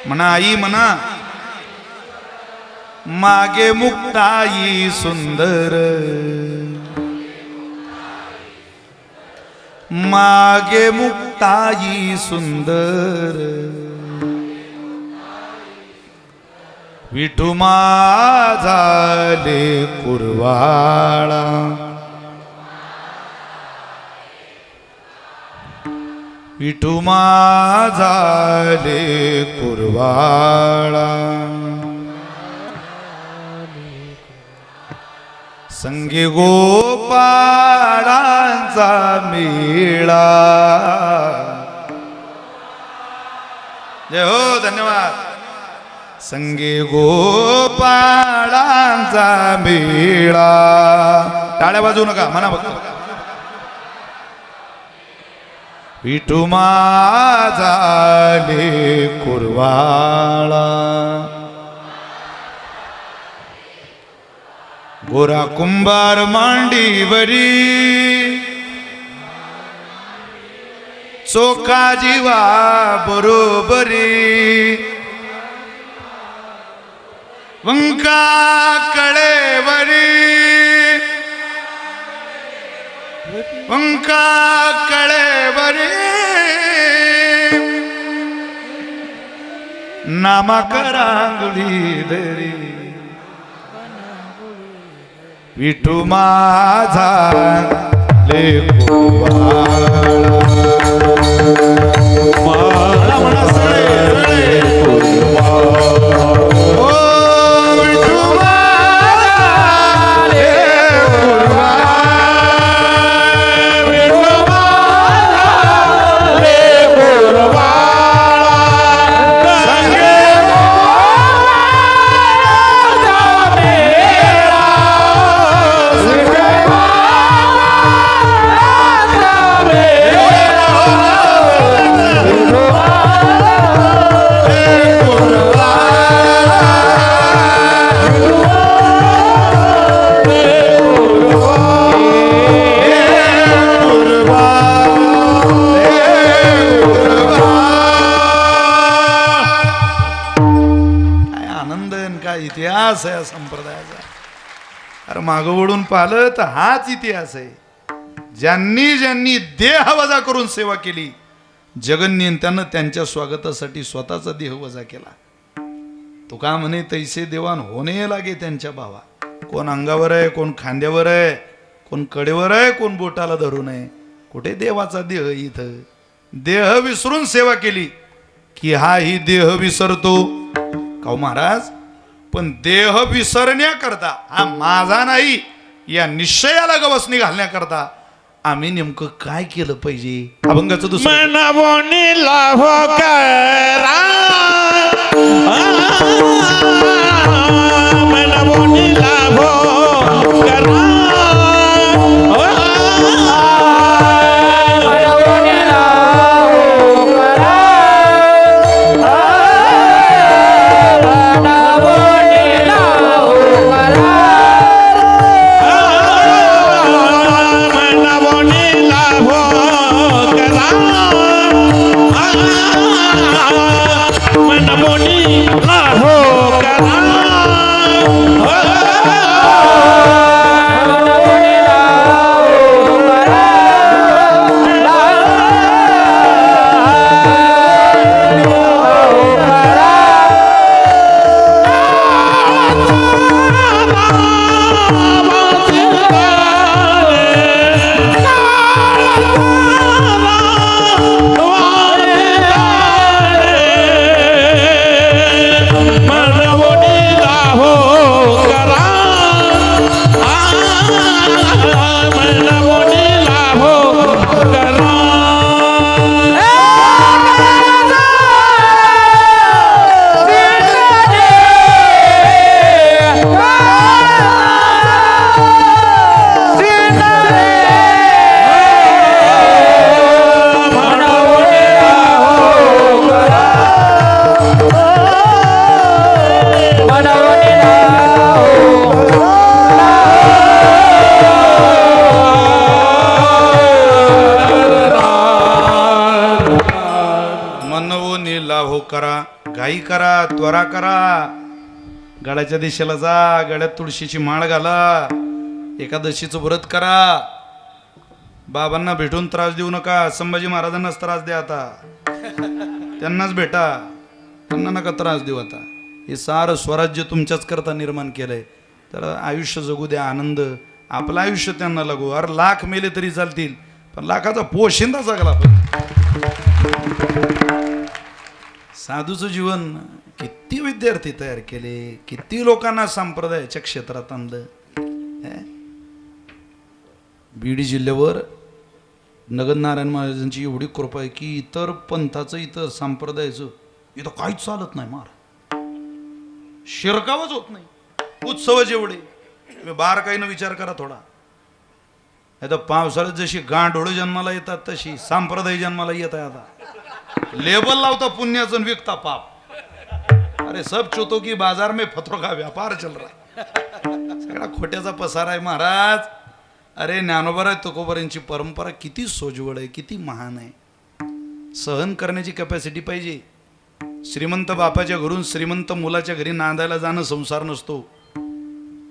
म्हणा आई म्हणा. मागे मुक्ताई सुंदर, मागे मुक्ताई सुंदर. विठू माझाले कुरवाळा, विठू माझाले कुरवाळा. संगी गोपाळांचा मेळा. जय हो, धन्यवाद. संगी गोपाळांचा मेळा. टाळ्या वाजवू नका, म्हणा बघा. विठू माझा कुरवाळा गोरा कुंभार मांडीवरी चोखा जीवा बरोबरी वंका कळेवरी वंका कळेवरी नामाकरांगुली दरी विठू माझा इतिहास आहे संप्रदायाचा. अरे मागं वळून पाहिलं तर हाच इतिहास आहे. ज्यांनी ज्यांनी देह वजा करून सेवा केली जगन्यंत्यानं त्यांच्या स्वागतासाठी स्वतःचा देह वजा केला. तुका म्हणे तैसे देवान होणे लागे त्यांच्या भावा. कोण अंगावर आहे, कोण खांद्यावर आहे, कोण कडेवर आहे, कोण बोटाला धरून आहे. कुठे देवाचा देह इथं. देह विसरून सेवा केली की हा ही देह विसरतो का महाराज. पण देह विसरण्याकरता हा माझा नाही या निश्चयाला गवसणी घालण्याकरता आम्ही नेमकं काय केलं पाहिजे. अभंगाचं दुसरं मनवणीला हो करा मनवणीला हो करा करा, घाई करा, त्वरा करा. गडाच्या दिशेला जा, गड्यात तुळशीची माळ घाला, एकादशीचं व्रत करा. बाबांना भेटून त्रास देऊ नका. संभाजी महाराजांनाच त्रास द्या आता. त्यांनाच भेटा, त्यांना नका त्रास देऊ आता. हे सारं स्वराज्य तुमच्याच करता निर्माण केलंय. तर आयुष्य जगू द्या, आनंद. आपलं आयुष्य त्यांना लागू. अरे लाख मेले तरी चालतील, पण लाखाचा पोशिंदा जगला पाहिजे. साधूचं जीवन किती विद्यार्थी तयार केले, किती लोकांना संप्रदायाच्या क्षेत्रात आणलं. बीड जिल्ह्यावर नगरनारायण महाराजांची एवढी कृपा आहे की इतर पंथाचं, इतर संप्रदायाचं इथं काहीच चालत नाही. मार शिरकावच होत नाही. उत्सव जेवढे बारकाईनं विचार करा थोडा. आता पावसाळ्यात जशी गांडोळ जन्माला येतात तशी संप्रदाय जन्माला येत आहे. आता लेबल लावता पुण्याचं आणि विकता पाप. अरे सब चोतो की बाजार में फतरो का व्यापार चल रहा है. सगळा खोट्याचा पसार आहे महाराज. अरे ज्ञानोबा तुकोबारांची परंपरा किती सोज्वळ आहे, किती महान आहे. सहन करण्याची कॅपॅसिटी पाहिजे. श्रीमंत बापाच्या घरून श्रीमंत मुलाच्या घरी नांदायला जाणं संसार नसतो.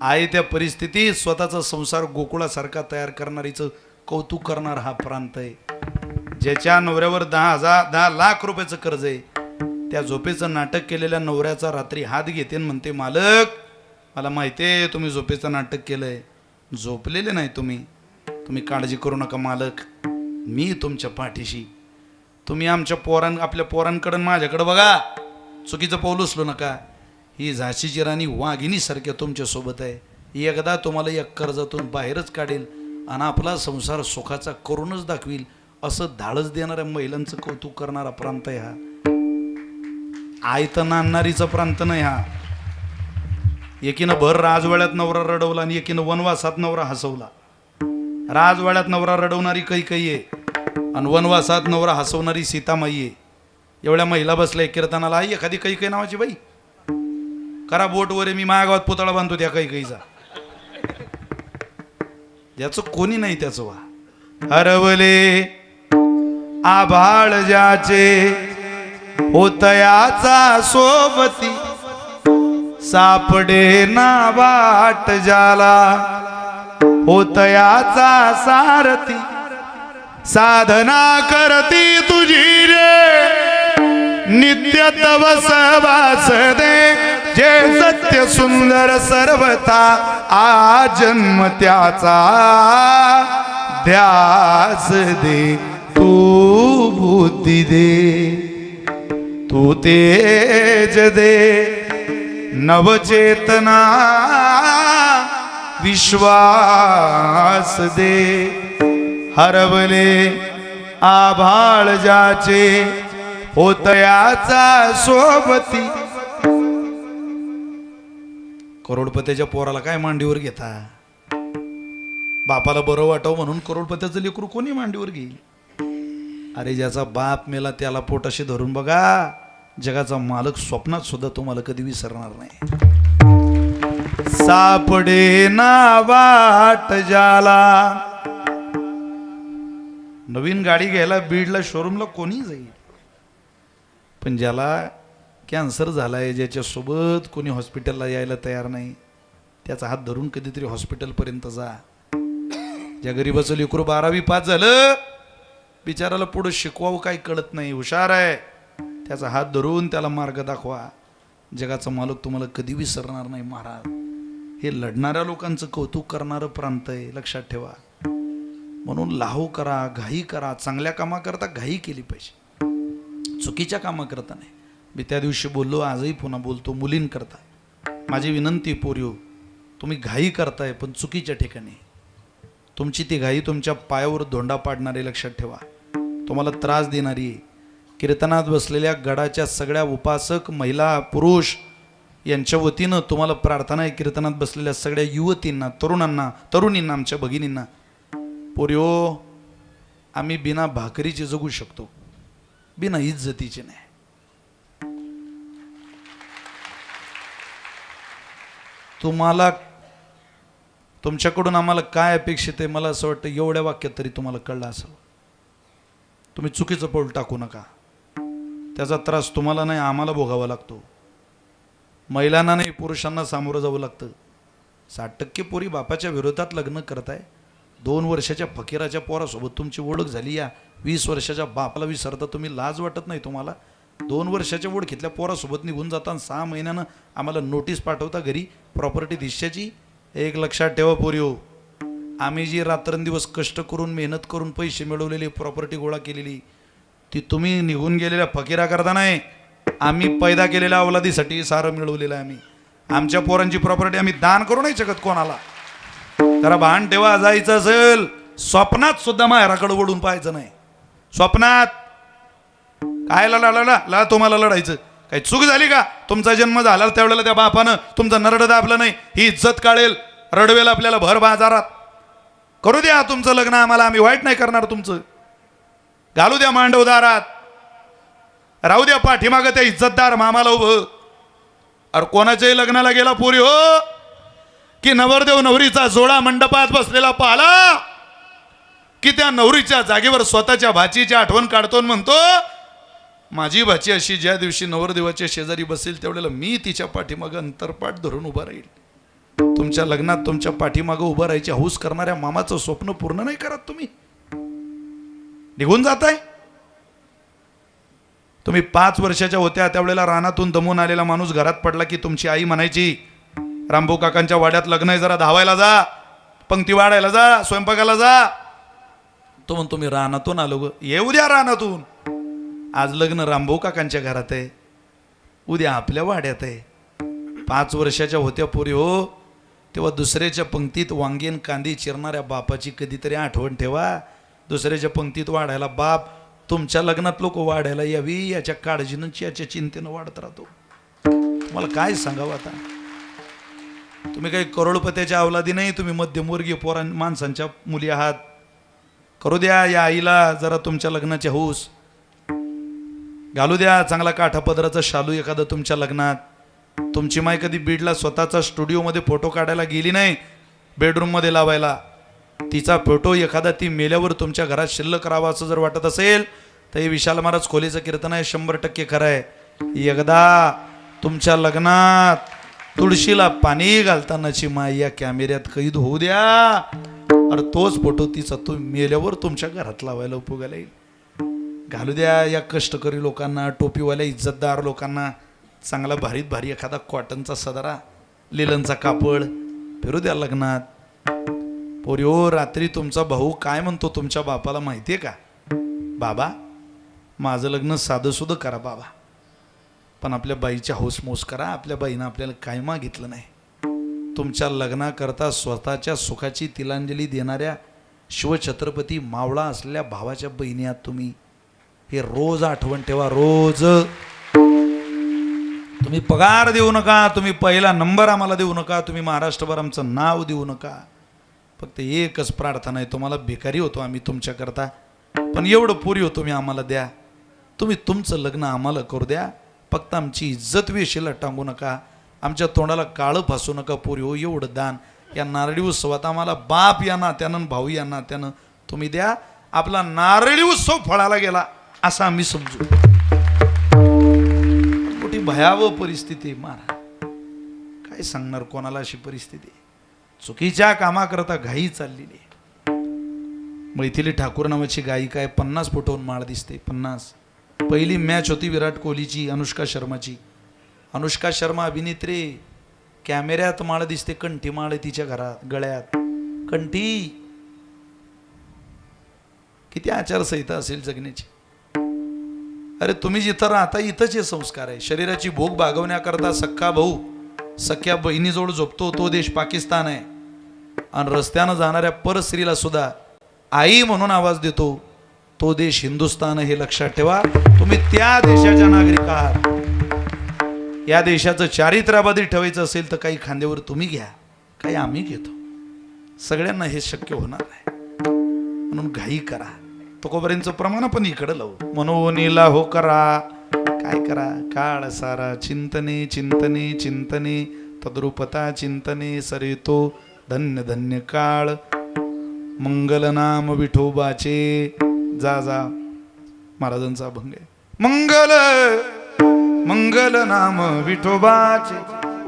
आहे त्या परिस्थितीत स्वतःचा संसार गोकुळासारखा तयार करणारीचं कौतुक करणार हा प्रांत आहे. ज्याच्या नवऱ्यावर 10 लाख रुपयाचं कर्ज आहे, त्या झोपेचं नाटक केलेल्या नवऱ्याचा रात्री हात घेते आणि म्हणते, मालक मला माहिती आहे तुम्ही झोपेचं नाटक केलंय, झोपलेले नाही तुम्ही काळजी करू नका मालक, मी तुमच्या पाठीशी. तुम्ही आमच्या आपल्या पोरांकडं माझ्याकडं बघा, चुकीचं पाऊल उचलू नका. ही झाशीची राणी वाघिणीसारख्या तुमच्या सोबत आहे. एकदा तुम्हाला या कर्जातून बाहेरच काढेल आणि आपला संसार सुखाचा करूनच दाखवील, असं धाडस देणाऱ्या महिलांचं कौतुक करणारा प्रांत आहे हा. आयत नांदणारीचा प्रांत नाही हा. एकीनं भर राजवाड्यात नवरा रडवला आणि एकीनं वनवासात नवरा हसवला. राजवाड्यात नवरा रडवणारी कैकेयी आहे आणि वनवासात नवरा हसवणारी सीतामाई आहे. एवढ्या महिला बसल्या कीर्तनाला. आई एखादी कैकेयी नावाची बाई करा बोट वर, मी माझ्या गावात पुतळा बांधतो त्या कैकेयीचा. ज्याचं कोणी नाही त्याचं वा. हरवले आभाळ ज्याचे होतयाचा सोबती, सापडे ना वाट ज्याला होतयाचा सारथी. साधना करती तुझी रे नित्य तव सहवास दे, जे सत्य सुंदर सर्वथा आ जन्म त्याचा ध्यास दे. तू बुद्धी दे, तू तेज दे, नवचेतना विश्वास दे. हरवले आभाळ ज्याचे होतयाचा सोबती. करोडपतीच्या पोराला काय मांडीवर घेता? बापाला बरं वाटावं म्हणून करोडपतीचं लेकरू कोणी मांडीवर घेईल? अरे ज्याचा बाप मेला त्याला पोटाशी धरून बघा. जगाचा मालक स्वप्नात सुद्धा तुम्हाला कधी विसरणार नाही. सापडे ना वाट ज्याला. नवीन गाडी घ्यायला बीडला शोरूमला कोणी जाईल, पण ज्याला कॅन्सर झालाय, ज्याच्यासोबत कोणी हॉस्पिटलला यायला तयार नाही, त्याचा हात धरून कधीतरी हॉस्पिटलपर्यंत जा. ज्या गरीबाचं लेकरू 12वी पास झालं, बिचाराला पुढं शिकवावं काही कळत नाही, हुशार आहे, त्याचा हात धरून त्याला मार्ग दाखवा. जगाचा मालक तुम्हाला कधी विसरणार नाही महाराज. हे लढणाऱ्या लोकांचं कौतुक करणारं प्रांत आहे, लक्षात ठेवा. म्हणून लाहू करा, घाई करा. चांगल्या कामाकरता घाई केली पाहिजे, चुकीच्या कामाकरता नाही. मी त्या दिवशी बोललो, आजही पुन्हा बोलतो, मुलींकरता माझी विनंती पोरियो, तुम्ही घाई करताय पण चुकीच्या ठिकाणी. तुमची ती घाई तुमच्या पायावर धोंडा पाडणारी, लक्षात ठेवा, तुम्हाला त्रास देणारी. कीर्तनात बसलेल्या गडाच्या सगळ्या उपासक महिला पुरुष यांच्या वतीनं तुम्हाला प्रार्थना आहे. कीर्तनात बसलेल्या सगळ्या युवतींना, तरुणींना, आमच्या भगिनींना, पोरियो, आम्ही बिना भाकरीचे जगू शकतो, बिना इज्जतीचे नाही. तुम्हाला तुमच्याकडून आम्हाला काय अपेक्षित आहे, मला असं वाटतं एवढ्या वाक्यात तरी तुम्हाला कळलं असेल. तुम्ही चुकीचं पाऊल टाकू नका. त्याचा त्रास तुम्हाला नाही, आम्हाला भोगावा लागतो. महिलांना नाही, पुरुषांना सामोरं जावं लागतं. 60% पोरी बापाच्या विरोधात लग्न करताय. 2 वर्षाच्या फकीराच्या पोरासोबत तुमची ओळख झाली, या 20 वर्षाच्या बापाला विसरता तुम्ही. लाज वाटत नाही तुम्हाला? 2 वर्षाच्या ओळखीतल्या पोरासोबत निघून जाता, 6 महिन्यानं आम्हाला नोटीस पाठवता घरी प्रॉपर्टी हिश्श्याची. एक लक्षात ठेवा पोरियो, आम्ही जी रात्रंदिवस कष्ट करून मेहनत करून पैसे मिळवलेली प्रॉपर्टी गोळा केलेली, ती तुम्ही निघून गेलेल्या फकीरा करता नाही, आम्ही पैदा केलेल्या अवलादीसाठी सारं मिळवलेलं आहे. आम्ही आमच्या पोरांची प्रॉपर्टी आम्ही दान करू नाही शकत कोणाला. जरा भान ठेवा. जायचं असेल स्वप्नात सुद्धा माहेराकडे वळून पाहायचं नाही. स्वप्नात काय लढा तुम्हाला लढायचं? काही चूक झाली का? तुमचा जन्म झाला त्यावेळेला त्या बापानं तुमचं नरड दाबलं नाही, ही इज्जत काढेल, रडवेल आपल्याला भर बाजारात. करू द्या तुमचं लग्न आम्हाला, आम्ही वाईट नाही करणार तुमचं. घालू द्या मांडव दारात, राहू द्या पाठीमागं त्या इज्जतदार मामाला उभं. अरे कोणाच्याही लग्नाला गेला पोरी हो की नवरदेव नवरीचा जोडा मंडपात बसलेला पाहला की त्या नवरीच्या जागेवर स्वतःच्या भाचीची आठवण काढतो आणि म्हणतो, माझी भाची अशी ज्या दिवशी नवरदेवाच्या शेजारी बसेल त्यावेळेला मी तिच्या पाठीमागं अंतरपाठ धरून उभा राहील. तुमच्या लग्नात तुमच्या पाठीमागं उभं राहायची हौस करणाऱ्या मामाचं स्वप्न पूर्ण नाही करत तुम्ही, निघून जाताय. तुम्ही 5 वर्षाच्या होत्या त्यावेळेला रानातून दमून आलेला माणूस घरात पडला की तुमची आई म्हणायची, रामभाऊ काकांच्या वाड्यात लग्न आहे, जरा धावायला जा, पंक्ती वाढायला जा, स्वयंपाकाला जा. तो म्हणतो मी रानातून आलो ग. येऊ द्या रानातून. आज लग्न रामभाऊ काकांच्या घरात आहे, उद्या आपल्या वाड्यात आहे. 5 वर्षाच्या होत्या पोरी हो, तेव्हा दुसऱ्याच्या पंक्तीत वांगेन कांदी चिरणाऱ्या बापाची कधीतरी आठवण ठेवा. दुसऱ्याच्या पंक्तीत वाढायला बाप तुमच्या लग्नात लोक वाढायला यावी याच्या काळजीनं याच्या चिंतेनं वाढत राहतो. तुम्हाला काय सांगावं आता, तुम्ही काही करोडपत्याच्या अवलादी नाही, तुम्ही मध्यमवर्गीय माणसांच्या मुली आहात. करू द्या या आईला जरा तुमच्या लग्नाची हौस, घालू द्या चांगला काठापदराचा शालू एखादं तुमच्या लग्नात. तुमची माय कधी बीडला स्वतःचा स्टुडिओमध्ये फोटो काढायला गेली नाही, बेडरूममध्ये लावायला. तिचा फोटो एखादा ती मेल्यावर तुमच्या घरात शिल्लक राहावा असं जर वाटत असेल तर हे विशाल महाराज खोलीचं कीर्तन आहे, 100% खरं आहे. एकदा तुमच्या लग्नात तुळशीला पाणी घालतानाची माय या कॅमेऱ्यात कैद होऊ द्या. अरे तोच फोटो तिचा तो मेल्यावर तुमच्या घरात लावायला उपयोगाला येईल. घालू द्या या कष्टकरी लोकांना, टोपीवाल्या इज्जतदार लोकांना चांगला भारीत भारी एखादा कॉटनचा सदरा, लिलनचा कापड फिरू द्या लग्नात. पोरी हो, रात्री तुमचा भाऊ काय म्हणतो तुमच्या बापाला माहिती आहे का, बाबा माझं लग्न साधंसुधं करा बाबा, पण आपल्या बाईच्या हौसमौस करा. आपल्या बाईनं आपल्याला काय मागितलं नाही. तुमच्या लग्नाकरता स्वतःच्या सुखाची तिलांजली देणाऱ्या शिवछत्रपती मावळा असलेल्या भावाच्या बहिणी आहात तुम्ही. हे रोज आठवण ठेवा. रोज तुम्ही पगार देऊ नका, तुम्ही पहिला नंबर आम्हाला देऊ नका, तुम्ही महाराष्ट्रभर आमचं नाव देऊ नका. फक्त एकच प्रार्थना आहे, तुम्हाला भिकारी होतो आम्ही तुमच्याकरता, पण एवढं पुरी होतो मी आम्हाला द्या. तुम्ही तुमचं लग्न आम्हाला करू द्या, फक्त आमची इज्जत वेशीला टांगू नका, आमच्या तोंडाला काळं फासू नका. पुरी हो एवढं दान या नारळी उत्सवात आम्हाला बाप या नात्यानं भाऊ या नात्यानं तुम्ही द्या. आपला नारळी उत्सव फळाला गेला असं आम्ही समजू. मोठी भयावह परिस्थिती महाराज, काय सांगणार कोणाला अशी परिस्थिती. चुकीच्या कामाकरता घाई चाललेली. मैथिली ठाकूर नावाची गायिका आहे, 50 फुटावून माळ दिसते, 50. पहिली मॅच होती विराट कोहलीची अनुष्का शर्माची. अनुष्का शर्मा अभिनेत्री, कॅमेऱ्यात माळ दिसते, कंठी माळ आहे तिच्या घरात गळ्यात, कंठी. किती आचारसंहिता असेल जगण्याची. अरे तुम्ही जिथं राहता इथंच हे संस्कार आहे. शरीराची भूक भागवण्याकरता सख्खा भाऊ सख्या बहिणीजवळ झोपतो तो देश पाकिस्तान आहे, आणि रस्त्यानं जाणाऱ्या परस्त्रीला सुद्धा आई म्हणून आवाज देतो तो देश हिंदुस्थान. हे लक्षात ठेवा. तुम्ही त्या देशाच्या नागरिक आहात. या देशाचं चारित्र्याबादी ठेवायचं असेल तर काही खांद्यावर तुम्ही घ्या, काही आम्ही घेतो. सगळ्यांना हे शक्य होणार नाही, म्हणून घाई करा. तुकोबरेंचं प्रमाण आपण इकडं लावू. मनोनीला हो करा, काय करा, काळ सारा चिंतने चिंतने चिंतने तद्रुपता चिंतने सरेतो धन्य धन्य काळ. मंगल नाम विठोबाचे जा जा. महाराजांचा अभंग आहे. मंगल मंगल नाम विठोबाचे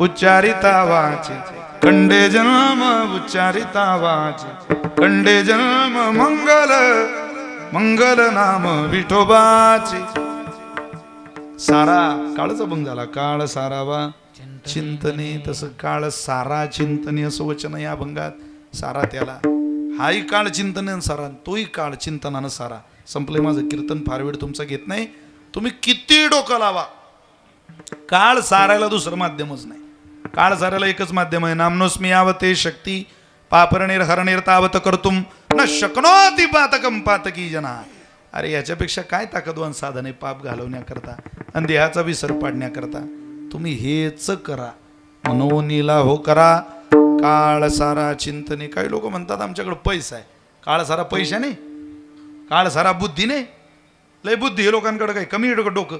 उच्चारिता वाचे, कंडे जन्म उच्चारिता वाचे, कंडे जन्म. मंगल मंगल नाम विठोबाचे. सारा काळच अभंग झाला. काळ सारावा चिंतने, तसं काळ सारा चिंतने असं वचन या अभंगात. सारा त्याला, हाही काळ चिंतने सारा, तोही काळ चिंतनानं सारा. संपलंय माझं कीर्तन, फार वेळ तुमचा घेत नाही. तुम्ही किती डोकं लावा, काळ सारायला दुसरं माध्यमच नाही. काळ सारायला एकच माध्यम आहे. नामनोस्मी यावते शक्ती पापरणीर हरणीर तावत करतुम न शक्नोती पातकम पातकी जना. अरे याच्यापेक्षा काय ताकदवान साधन आहे पाप घालवण्याकरता आणि देहाचा विसर पाडण्याकरता. तुम्ही हेच करा. मनोनीला हो करा. काळ सारा चिंतने. काही लोक म्हणतात आमच्याकडे पैसा आहे. काळ सारा पैसा नाही, काळ सारा बुद्धी नाही. लय बुद्धी हे लोकांकडे, काही कमी डोकं,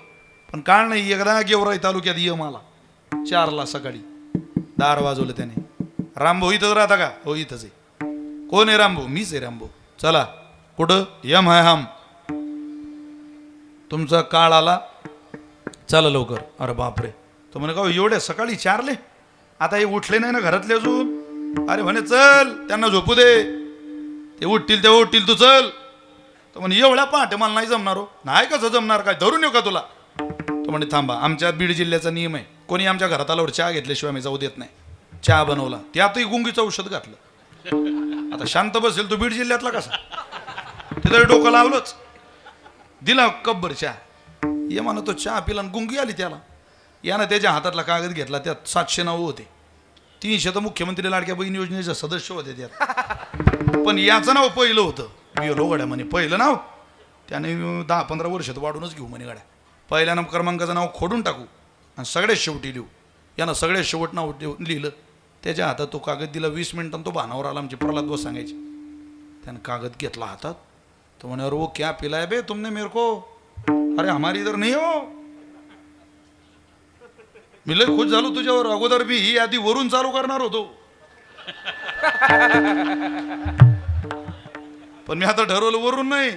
पण काळ नाही. एकदा गेवराई तालुक्यात ये मला 4ला सकाळी दार वाजवलं त्याने. रामभाऊ इथंच राहता का? हो इथंच आहे. कोण आहे रामभाऊ? मीच आहे रामभाऊ. चला कुठं? यम है हम, तुमचा काळ आला, चला लवकर. अरे बापरे. तो म्हणे का एवढ्या सकाळी 4ले? आता हे उठले नाही ना घरातले अजून? अरे म्हणे चल त्यांना झोपू दे, ते उठतील तेव्हा उठतील, तू चल. तो म्हणे एवढ्या पहाटे मला नाही जमणार. हो नाही, कसं जमणार? काय धरून येऊ का तुला? तो म्हणे थांबा, आमच्या बीड जिल्ह्याचा नियम आहे, कोणी आमच्या घरात आल्यावर चहा घेतल्याशिवाय मी जाऊ देत नाही. चहा बनवला, त्यातही गुंगीचं औषध घातलं. आता शांत बसेल तो बीड जिल्ह्यातला कसा? तिथं डोकं लावलंच, दिला कब्बर चहा. ये म्हणा तो चहा पिला आणि गुंगी आली त्याला. यानं त्याच्या हातातला कागद घेतला, त्यात 700 नावं होते. 300 तर मुख्यमंत्री लाडक्या बहीण योजनेचे सदस्य होते त्यात. पण याचं नाव पहिलं होतं. बिलो गड्या म्हणे पहिलं नाव, त्याने 10-15 वर्षात वाढूनच घेऊ म्हणे गाड्या. पहिल्या क्रमांकाचं नाव खोडून टाकू आणि सगळ्यात शेवटी लिहू. यानं सगळ्यात शेवट नाव लिहिलं. त्याच्या हातात तो कागद दिला. 20 मिनिटांनी तो भानावर आला. आमचे प्रल्हाद बस सांगायचे. त्यानं कागद घेतला हातात. तो म्हणे अरे वो क्या पिलाय बे तुमने मेरे को? अरे हमारी इधर नहीं हो. मी लय खुश झालो तुझ्यावर. अगोदर मी ही यादी वरून चालू करणार होतो, पण मी आता ठरवलं वरून नाही.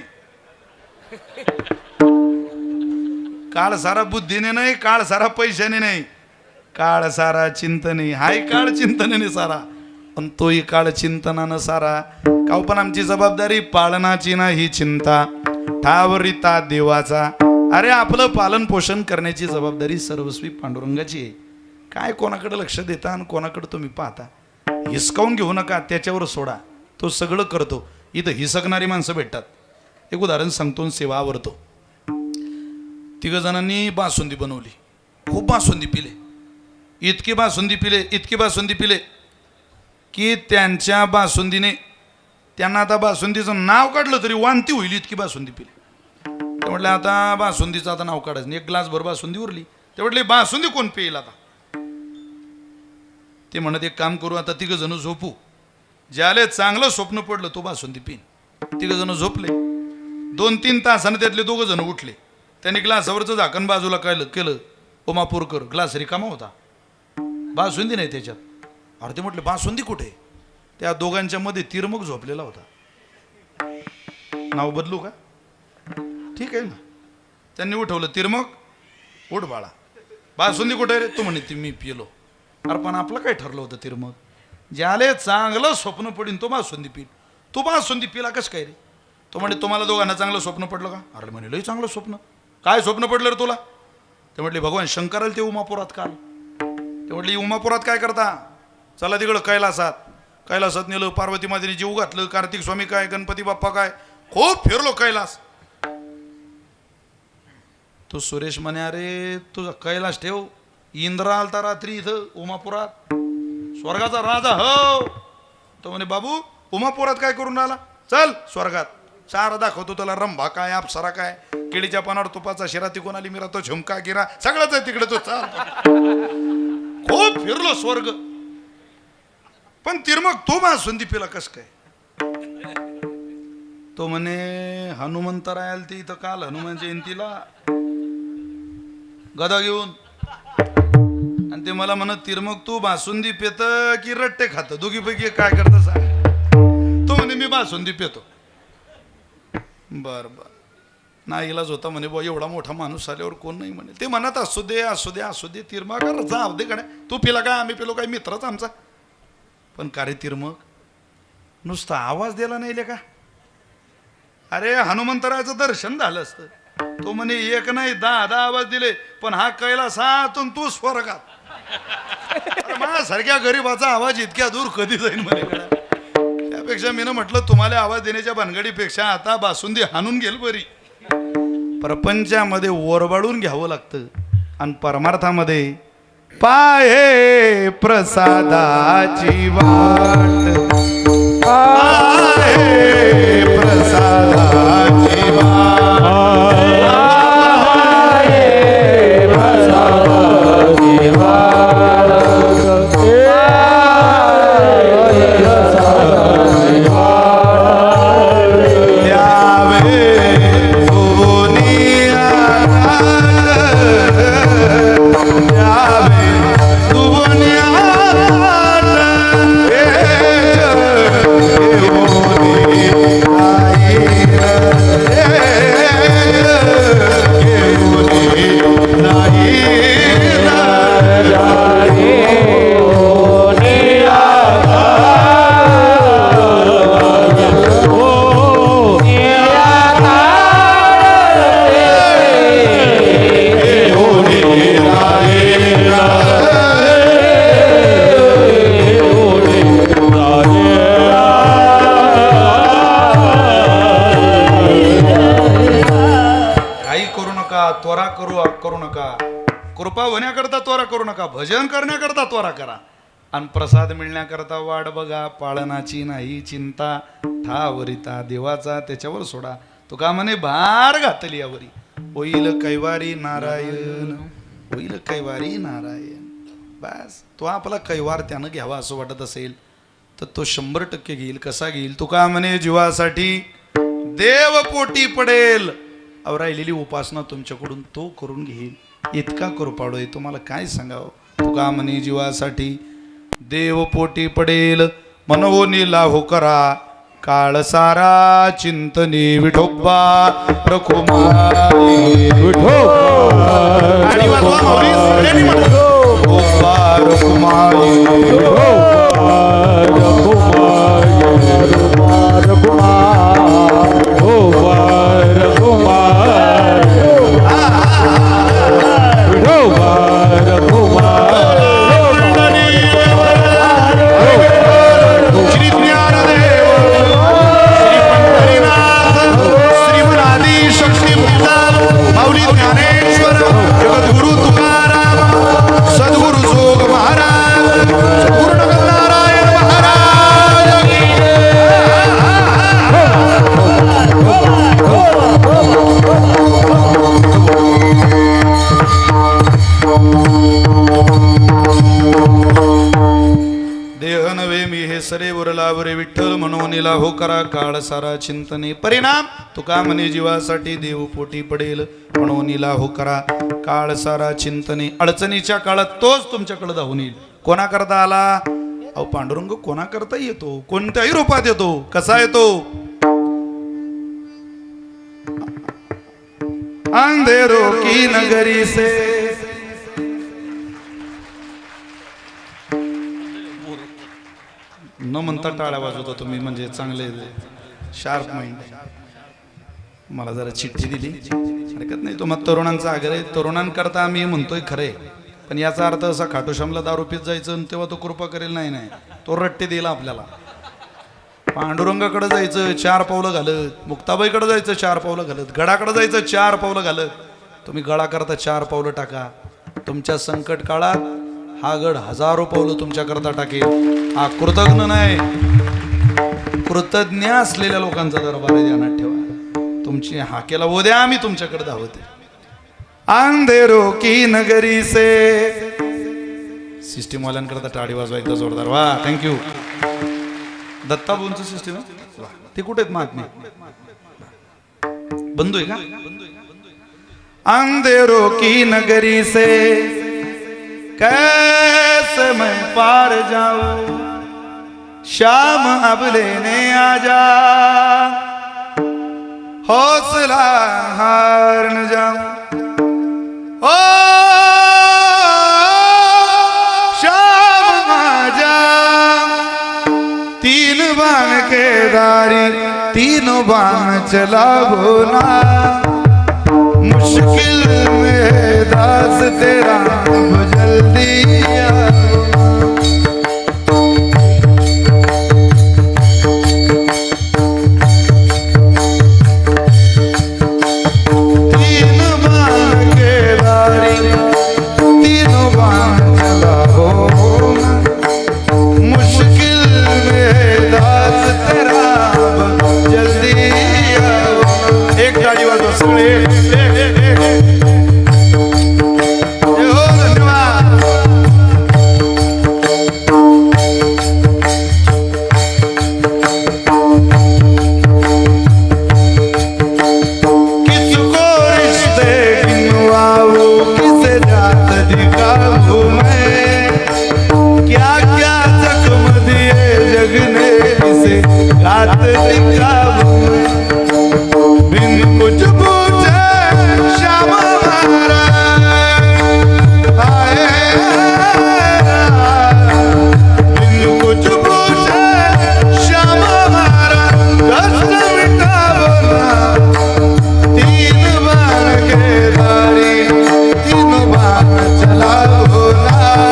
काळ सारा बुद्धीने नाही, काळ सारा पैशाने नाही, काळ सारा चिंतने. हाय काळ चिंतनेने सारा, पण तोही काळ चिंतनानं सारा. काव पण आमची जबाबदारी पालनाची नाही चिंता, ठावरिता देवाचा. अरे आपलं पालन पोषण करण्याची जबाबदारी सर्वस्वी पांडुरंगाची आहे. काय कोणाकडे लक्ष देता आणि कोणाकडे तुम्ही पाहता? हिसकावून घेऊ नका, त्याच्यावर सोडा, तो सगळं करतो. इथं हिसकणारी माणसं भेटतात. एक उदाहरण सांगतो, सेवा आवरतो. 3 जणांनी बासुंदी बनवली, खूप बासुंदी पिले, इतकी बासुंदी पिले की त्यांच्या बासुंदीने त्यांना आता बासुंदीचं नाव काढलं तरी वांती होईल, इतकी बासुंदी पिले. ते म्हटलं आता बासुंदीचं आता नाव काढायचं. 1 ग्लास भर बासुंदी उरली. ते म्हटले बासुंदी कोण पिईल आता? ते म्हणत एक काम करू, आता 3 जण झोपू, ज्याले चांगलं स्वप्न पडलं तो बासुंदी पिन. 3 जण झोपले. 2-3 तासाने त्यातले 2 जण उठले. त्यांनी ग्लासावरचं झाकण बाजूला केलं. उमापूरकर ग्लास रिकामा होता, बासुंदी नाही त्याच्यात. अरे ते म्हटले बासुंदी कुठे? त्या दोघांच्या मध्ये तिरमग झोपलेला होता. नाव बदलू का? ठीक आहे ना. त्यांनी उठवलं, तिरमग उठ बाळा, बासुंदी कुठे रे? तू म्हणे ती मी पिलो. अरे पण आपलं काय ठरलं होतं? तिरमग ज्याले चांगलं स्वप्न पडीन तो बासुंदी पिन. तू बासुंदी पिला कसं काय रे? तो म्हणे तुम्हाला दोघांना चांगलं स्वप्न पडलं का? अरे म्हणे लई चांगलं स्वप्न. काय स्वप्न पडलं रे तुला? ते म्हटले भगवान शंकराला ते उमापुरात काल. ते म्हटले उमापुरात काय करता? चला तिकडं कैलासात नेलं. पार्वती मातेने जीव घातलं. कार्तिक स्वामी काय, गणपती बाप्पा काय, खूप फिरलो कैलास. तो सुरेश म्हणे अरे तुझा कैलास ठेव, इंद्र आलता रात्री इथं उमापुरात, स्वर्गाचा राजा हो. तो म्हणे बाबू उमापुरात काय करून राहिला? चल स्वर्गात, 4 दाखवतो तुला. रंभा काय, अप्सरा काय, केळीच्या पानावर तुपाचा शिरा तिकून आली मिरा, तो झुमका गिरा सगळंच आहे तिकडे. तो चाल, खूप फिरलो स्वर्ग. पण तिरमग तू बासुंदी पिला कस काय? तो म्हणे हनुमंतरायाला ते इथं काल हनुमान जयंतीला गदा घेऊन, आणि ते मला म्हणत तिरमग तू बासुंदी पेत की रट्टे खात, दोघीपैकी काय करत सांग. तो म्हणे मी बासुंदी पेतो. बर नाही इलाज होता म्हणे बा, एवढा मोठा माणूस आल्यावर कोण नाही म्हणे. ते म्हणत असू दे तिरमग जाऊ दे कडे, तू पिला काय, आम्ही पिलो काय, मित्रच आमचा. पण का रे तिरमग नुसता आवाज दिला नाही का? अरे हनुमंतरायाचं दर्शन झालं असतं. तो म्हणे 1 नाही 10 आवाज दिले, पण हा कैलासातून तू स्वर्गात. माझ्यासारख्या गरीबाचा आवाज इतक्या दूर कधी जाईल म्हणे. त्यापेक्षा मी म्हटलं तुम्हाला आवाज देण्याच्या भानगडीपेक्षा आता बासुंदी हाणून गेल बरी. प्रपंचामध्ये ओरबाडून घ्यावं लागतं, आणि परमार्थामध्ये पाहे प्रसादाची वाट, पाहे प्रसादाची वाट, पाहे प्रसादाची वाट, कृपा होण्याकरता त्वरा करू नका, भजन करण्याकरता त्वरा करा. आणि प्रसाद मिळण्याकरता वाट बघा, पाळनाची नाही चिंता, ठावरिता देवाचा त्याच्यावर सोडा. तुका म्हणे भार घातली यावरी, होईल कैवारी नारायण, होईल कैवारी नारायण. बस तो आपला कैवार त्यानं घ्यावा असं वाटत असेल तर तो 100% घेईल. कसा घेईल? तुका म्हणे जीवासाठी देव पोटी पडेल. अहो राहिलेली उपासना तुमच्याकडून तो करून घेईल. इतका कृपाळू आहे, तुम्हाला काय सांगावं. तुका म्हणे जीवासाठी देव पोटी पडेल, मनवोनी लाहो करा काळ सारा चिंतने विठोबा रखुमाई. गाडी वाजवा माऊली, सगळ्यांनी म्हणा. विठोबा रखुमाई. विठ्ठल म्हणून हो करा काळ सारा चिंतने. परिणाम तुका म्हणे जीवासाठी देव पोटी पडेल, म्हणून हो करा काळ सारा चिंतने. अडचणीच्या काळात तोच तुमच्याकडे धावून येईल. कोणाकरता आला? अहो पांडुरंग कोणाकरता येतो? कोणत्याही रूपात येतो. कसा येतो? अंधेरो की नगरी से न म्हणता टाळ्या वाजवता तुम्ही, म्हणजे चांगले शार्प माइंड. मला जरा चिठ्ठी दिली, हरकत नाही. तुम्हाला तरुणांचा आग्रह आहे, तरुणांकरता आम्ही म्हणतोय खरे, पण याचा अर्थ असा खाटूश्यामला दारू पीत जायचं आणि तेव्हा तो कृपा करेल नाही. नाही, तो रट्टे देईल आपल्याला. पांडुरंगाकडे जायचं 4 पावलं घालत, मुक्ताबाईकडे जायचं 4 पावलं घालत, गडाकडे जायचं 4 पावलं घालत. तुम्ही गडा करता 4 पावलं टाका. तुमच्या संकट काळात हा गड 1000 पावलं तुमच्याकरता टाकेल. हा कृतज्ञ नाही, कृतज्ञ असलेल्या लोकांचा दरबार आहे, ध्यानात ठेवा. तुमची हाकेला उद्या आम्ही तुमच्याकडे धावते. अंधेरो की नगरी से. सिस्टीम वाल्यांकरता टाळी वाजवा एकदा जोरदार. वा, थँक्यू. दत्ताबोंचं सिस्टीम ते कुठे आहेत? महात्मे बंधू आहे का? अंधेरो की नगरी से कैसे मैं पार जाऊं, शाम अब लेने आजा, हौसला हार न जाऊं. ओ शाम आजा, 3 बाण के दारी, 3 बाण चला भोला, मुश्किल में दास तेरा जल्दी आ. चला भोला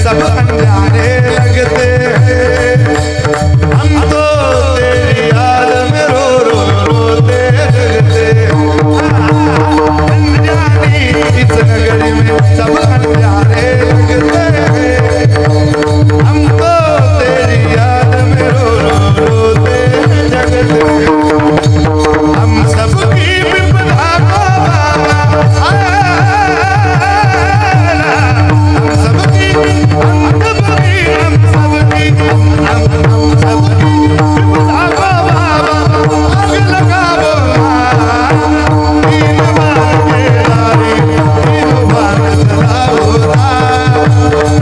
सब अंजाने लगते हैं हम तो तेरी याद में रो रो रोते जगते अनजानी इस नगरी में सब अंजाने लगते हैं हम तो तेरी याद में रो रो रोते जगते हम सबकी विपदा को हम सबकी विपदा को आग लगाओ तीन बार चलाओ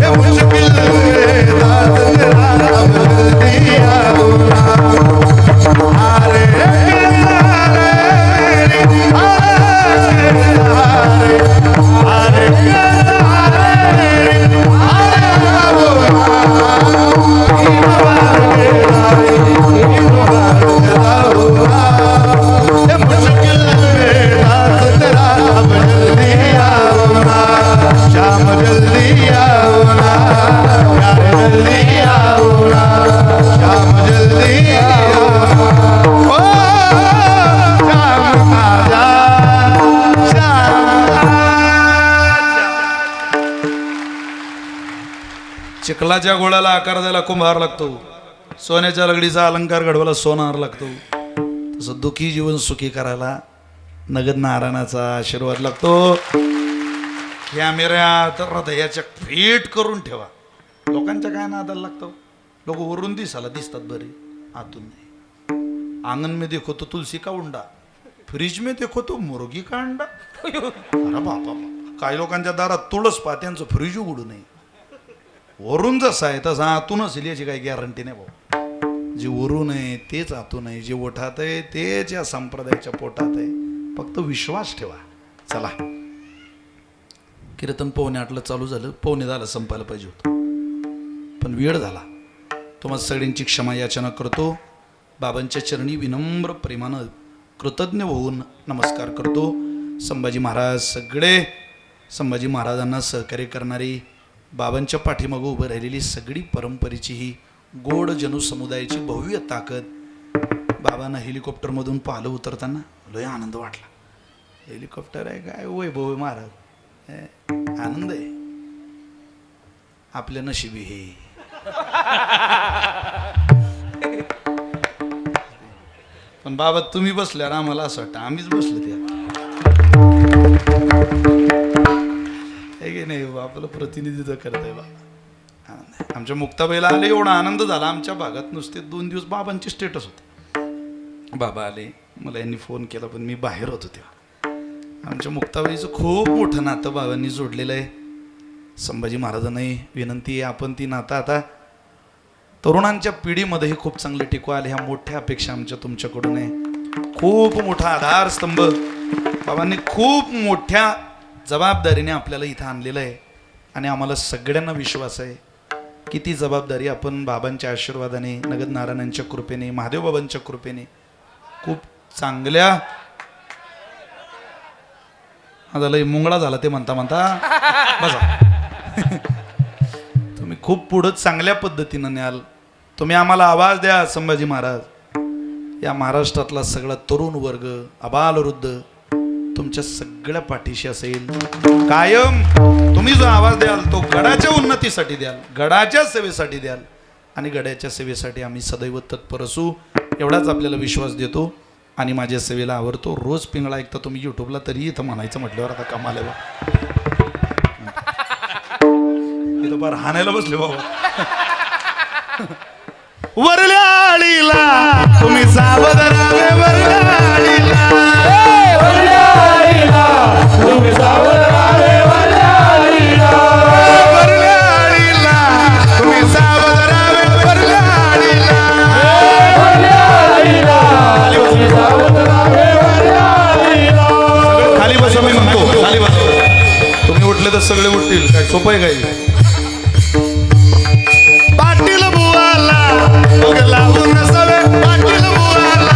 ये मुश्किल दाद तेरा दिया चिखलाच्या गोळ्याला आकार द्यायला कुंभार लागतो, सोन्याच्या लगडीचा अलंकार घडवायला सोनार लागतो, तसं दुःखी जीवन सुखी करायला नगद नारायणाचा आशीर्वाद लागतो. कॅमेऱ्यात हृदयाच्या फिट करून ठेवा. लोकांच्या काय नादाला लागतो, लोक वरून दिसायला दिसतात बरे, आतून नाही. आंगन में देखो तो तुलसी का उंडा, फ्रीज में देखो तो मुर्गी का अंडा. अरे बापा, काही लोकांच्या दारात तुळस पात्यांचं फ्रीज उघडू नये. वरून जसं आहे तसं आतून असेल याची काही गॅरंटी नाही भाऊ. जे वरून आहे तेच आतून आहे, जे ओठात आहे तेच या संप्रदायाच्या पोटात आहे. फक्त विश्वास ठेवा. चला, कीर्तन 7:45 चालू झालं, 7:45 संपायला पाहिजे होतं, पण वेळ झाला. तुम्हाला सगळ्यांची क्षमा याचना करतो. बाबांच्या चरणी विनम्र प्रेमानं कृतज्ञ होऊन नमस्कार करतो. संभाजी महाराज, सगळे संभाजी महाराजांना सहकार्य करणारी, बाबांच्या पाठीमागं उभं राहिलेली सगळी परंपरेची ही गोड जनसमुदायाची भव्य ताकद. बाबांना हेलिकॉप्टरमधून पाहिलं उतरताना लय आनंद वाटला. हेलिकॉप्टर आहे काय, वैभव आहे महाराज, आनंद आहे. आपल्या नशिबी हे. पण बाबा तुम्ही बसल्यावर आम्हाला असं वाटतं आम्हीच बसलो त्या. नाही, आपलं प्रतिनिधित्व करत आहे बाबा. आमच्या मुक्ताबाईला आले, एवढा आनंद झाला. आमच्या भागात नुसते 2 दिवस बाबांचे स्टेटस होते. बाबा आले, मला यांनी फोन केला, पण मी बाहेर होतो तेव्हा. आमच्या मुक्ताबाईचं खूप मोठं नातं बाबांनी जोडलेलं आहे. संभाजी महाराजांनाही विनंती आहे, आपण ती नातं आता तरुणांच्या पिढीमध्येही खूप चांगले टिकवा आले. ह्या मोठ्या अपेक्षा आमच्या तुमच्याकडून आहे. खूप मोठा आधारस्तंभ बाबांनी खूप मोठ्या जबाबदारीने आपल्याला इथं आणलेलं आहे. आणि आम्हाला सगळ्यांना विश्वास आहे की ती जबाबदारी आपण बाबांच्या आशीर्वादाने, नगद नारायणांच्या कृपेने, महादेव बाबांच्या कृपेने खूप चांगल्या, आता लय मुंगळा झाला ते म्हणता म्हणता बसा. तुम्ही खूप पुढं चांगल्या पद्धतीनं न्याल. तुम्ही आम्हाला आवाज द्या. संभाजी महाराज, या महाराष्ट्रातला सगळा तरुण वर्ग, आबालवृद्ध तुमच्या सगळ्या पाठीशी असेल कायम. तुम्ही जो आवाज द्याल तो गडाच्या उन्नतीसाठी द्याल, गडाच्या सेवेसाठी द्याल, आणि गडाच्या सेवेसाठी आम्ही सदैव तत्पर असू, एवढाच आपल्याला विश्वास देतो. आणि माझ्या सेवेला आवडतो. रोज पिंगळा ऐकता तुम्ही यूट्यूबला, तरी इथं म्हणायचं म्हटल्यावर आता कमाल आहे बा. इथं फार हाणायला बसले बाबा. वरल्याळीला तुम्ही सावध राहावे, वरल्याळीला तुम्ही सावध राहावे, वरल्याळीला तुम्ही सावध राहावे, वरल्याळीला तुम्ही सावध राहावे, वरल्याळीला. खाली बसा, मी म्हणतो खाली बसा. तुम्ही उठले तर सगळे उठतील, काय सोपं आहे काय. पाटील बुवाला लावून नसावे, पाटील बुवाला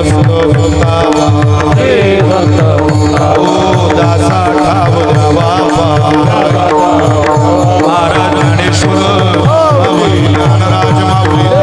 भक्त मुक्ताबा हे भक्त ओ दासा ठाव द्यावा महाराज ज्ञानेश्वर माऊली ज्ञानराज माऊली